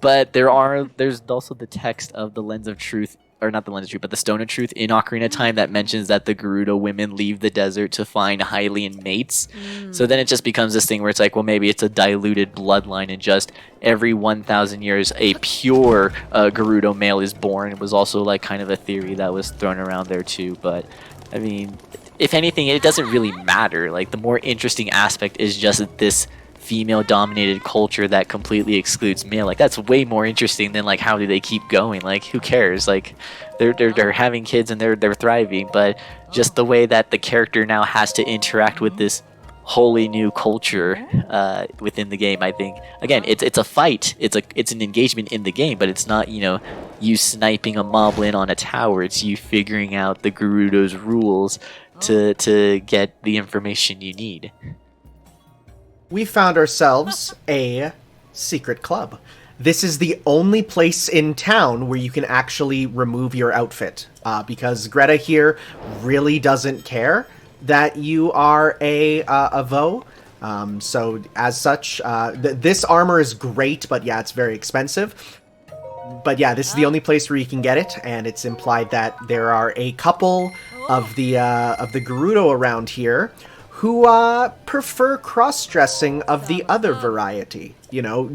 But there's also the text of the Lens of Truth, or not the Lens of Truth, but the Stone of Truth in Ocarina of Time that mentions that the Gerudo women leave the desert to find Hylian mates. So then it just becomes this thing where it's like, well, maybe it's a diluted bloodline, and just every 1,000 years a pure Gerudo male is born. It was also like kind of a theory that was thrown around there too. But I mean, if anything, it doesn't really matter. Like, the more interesting aspect is just this female-dominated culture that completely excludes male. Like, that's way more interesting than like, how do they keep going? Like, who cares? Like, they're having kids and they're thriving, but just the way that the character now has to interact with this wholly new culture within the game. I think, again, it's a fight. It's an engagement in the game, but it's not you sniping a moblin on a tower. It's you figuring out the Gerudo's rules to get the information you need. We found ourselves a secret club. This is the only place in town where you can actually remove your outfit, because Greta here really doesn't care that you are a Vo. So as such, this armor is great, but yeah, it's very expensive. But yeah, this is the only place where you can get it, and it's implied that there are a couple of the Gerudo around here who prefer cross-dressing of the other variety,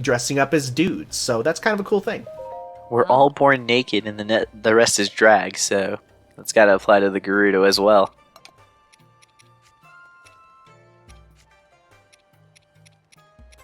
dressing up as dudes. So that's kind of a cool thing. We're all born naked, and the rest is drag, so that's got to apply to the Gerudo as well.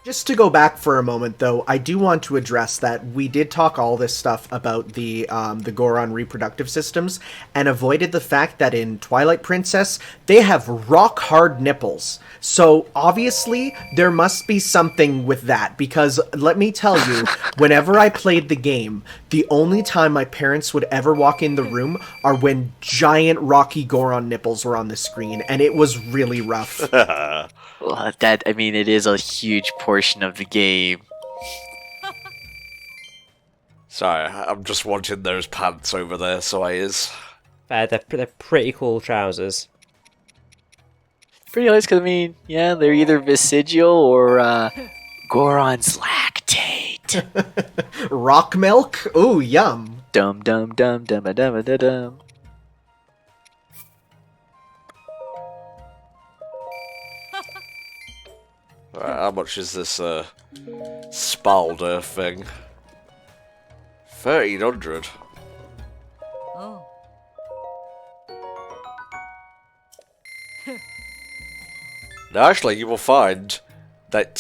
Just to go back for a moment, though, I do want to address that we did talk all this stuff about the Goron reproductive systems, and avoided the fact that in Twilight Princess, they have rock-hard nipples. So, obviously, there must be something with that, because, let me tell you, whenever I played the game, the only time my parents would ever walk in the room are when giant rocky Goron nipples were on the screen, and it was really rough. Well, it is a huge portion of the game. Sorry, I'm just wanting those pants over there, so I is. They're pretty cool trousers. Pretty nice, because they're either vestigial or Goron's lactate. Rock milk? Ooh, yum. Dum dum dum dum dum dum dum. How much is this Spalder thing? 1,300. Oh. Now, actually, you will find that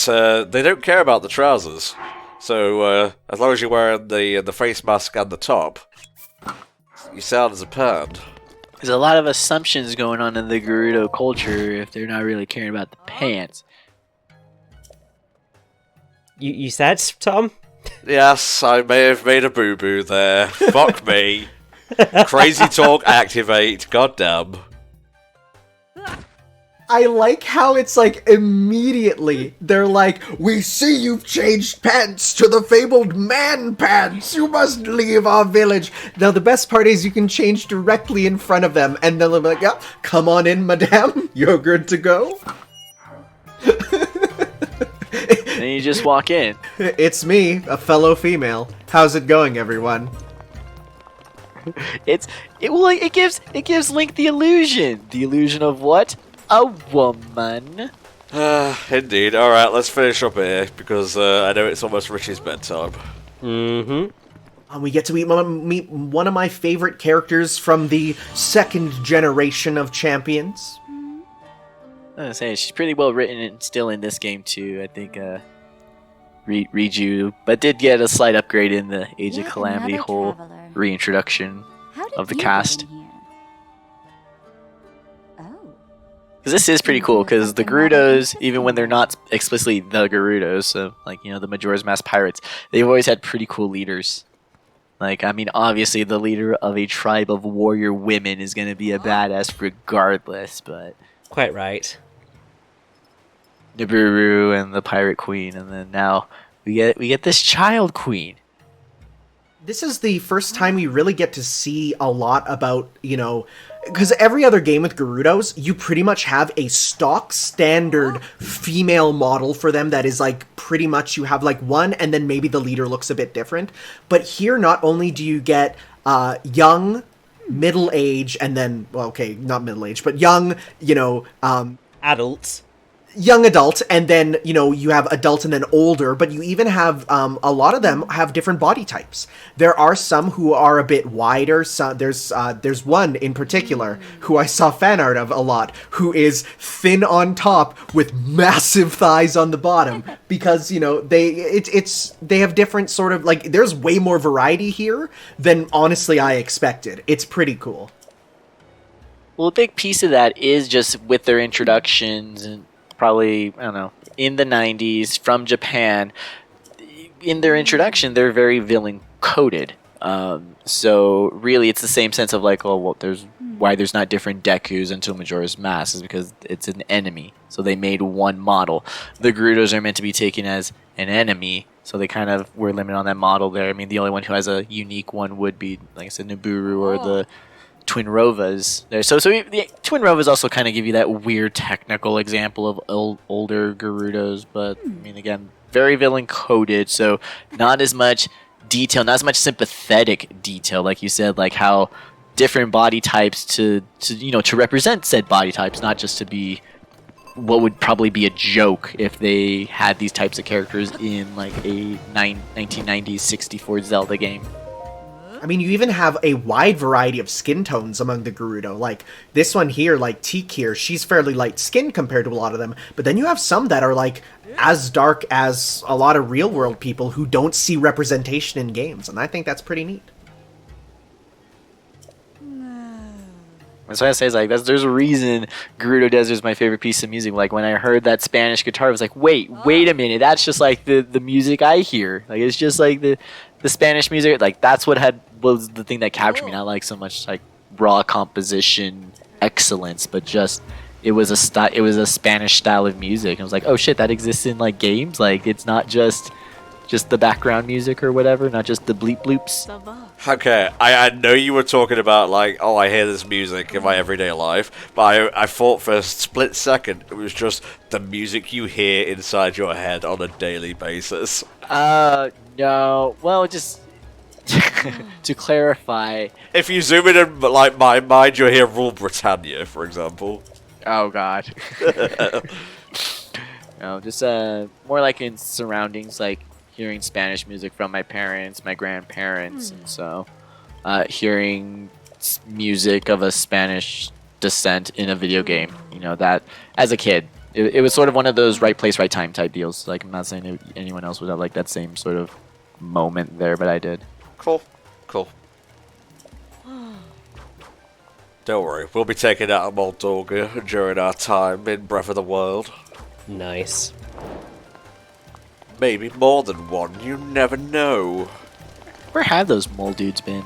they don't care about the trousers. So, as long as you're wearing the face mask and the top, you sound as a pan. There's a lot of assumptions going on in the Gerudo culture if they're not really caring about the pants. You said, Tom? Yes, I may have made a boo-boo there. Fuck me. Crazy talk, activate. Goddamn. I like how it's like immediately they're like, we see you've changed pants to the fabled man pants. You must leave our village. Now the best part is you can change directly in front of them, and they'll be like, yeah, come on in, madame. You're good to go. Then you just walk in. It's me, a fellow female. How's it going, everyone? It gives Link the illusion. The illusion of what? A woman. Indeed. Alright, let's finish up here, because I know it's almost Richie's bedtime. Mm-hmm. And we get to meet one of my favorite characters from the second generation of champions. I was saying, she's pretty well written and still in this game too. I think read you, but did get a slight upgrade in the Age of Yet Calamity another whole traveler. reintroduction How did of the you get cast. in here? Oh. Because this is pretty Into cool, a because the fucking rather Gerudos, even when they're interesting not explicitly the Gerudos, so like, you know, the Majora's Mask pirates, they've always had pretty cool leaders. Like, I mean, obviously the leader of a tribe of warrior women is going to be a badass regardless, but Quite right. Nibiru and the pirate queen, and then now we get this child queen. This is the first time we really get to see a lot about, you know, because every other game with Gerudos, you pretty much have a stock standard female model for them that is like pretty much you have like one and then maybe the leader looks a bit different. But here, not only do you get young, middle age, and then, well, okay, not middle age, but young, you know, Adults. young adult, and then, you know, you have adult and then older, but you even have a lot of them have different body types. There are some who are a bit wider. So there's one in particular who I saw fan art of a lot, who is thin on top with massive thighs on the bottom, because, you know, they have different sort of, like, there's way more variety here than honestly I expected. It's pretty cool. Well, a big piece of that is just with their introductions, and probably, I don't know, in the 90s from Japan. In their introduction, they're very villain coded. So really, it's the same sense of like, oh, well, there's why there's not different Dekus until Majora's Mask is because it's an enemy. So they made one model. The Gerudos are meant to be taken as an enemy, so they kind of were limited on that model there. I mean, the only one who has a unique one would be, like I said, Nibiru or the Twin Rovas there. So the Twin Rovas also kind of give you that weird technical example of older Gerudos, but I mean, again, very villain coded, so not as much detail, not as much sympathetic detail, like you said, like how different body types to you know, to represent said body types, not just to be what would probably be a joke if they had these types of characters in like a 1990s 64 Zelda game. I mean, you even have a wide variety of skin tones among the Gerudo. Like, this one here, like Teak here, she's fairly light-skinned compared to a lot of them. But then you have some that are, like, as dark as a lot of real-world people who don't see representation in games. And I think that's pretty neat. That's why I say, is like, there's a reason Gerudo Desert is my favorite piece of music. Like, when I heard that Spanish guitar, I was like, wait a minute, that's just like the music I hear. Like, it's just like the Spanish music. Like, that's what was the thing that captured me. Not like so much like raw composition excellence, but just it was a Spanish style of music. And I was like, oh shit, that exists in like games. Like, it's not just the background music or whatever, not just the bleep bloops. Okay, I know you were talking about, like, oh, I hear this music in my everyday life, but I thought for a split second it was just the music you hear inside your head on a daily basis. No. Well, just to clarify. If you zoom in and, like, my mind, you'll hear Rule Britannia, for example. Oh, God. No, just more like in surroundings, like hearing Spanish music from my parents, my grandparents, and so hearing music of a Spanish descent in a video game. You know, that as a kid, it was sort of one of those right place, right time type deals. Like, I'm not saying anyone else would have like that same sort of moment there, but I did. Cool. Don't worry, we'll be taking out a Moldorga during our time in Breath of the Wild. Nice. Maybe more than one, you never know. Where have those mole dudes been?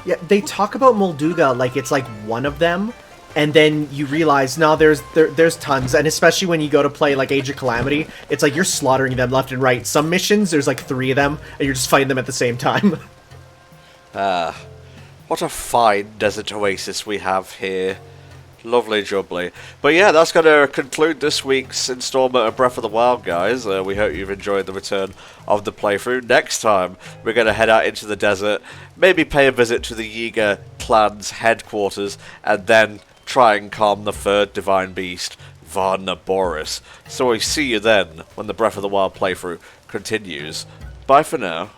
Yeah, they talk about Molduga like it's like one of them, and then you realize, no, there's tons, and especially when you go to play like Age of Calamity, it's like you're slaughtering them left and right. Some missions, there's like 3 of them, and you're just fighting them at the same time. What a fine desert oasis we have here. Lovely jubbly. But yeah, that's going to conclude this week's installment of Breath of the Wild, guys. We hope you've enjoyed the return of the playthrough. Next time, we're going to head out into the desert, maybe pay a visit to the Yiga clan's headquarters, and then try and calm the third divine beast, Varna Boris. So we see you then when the Breath of the Wild playthrough continues. Bye for now.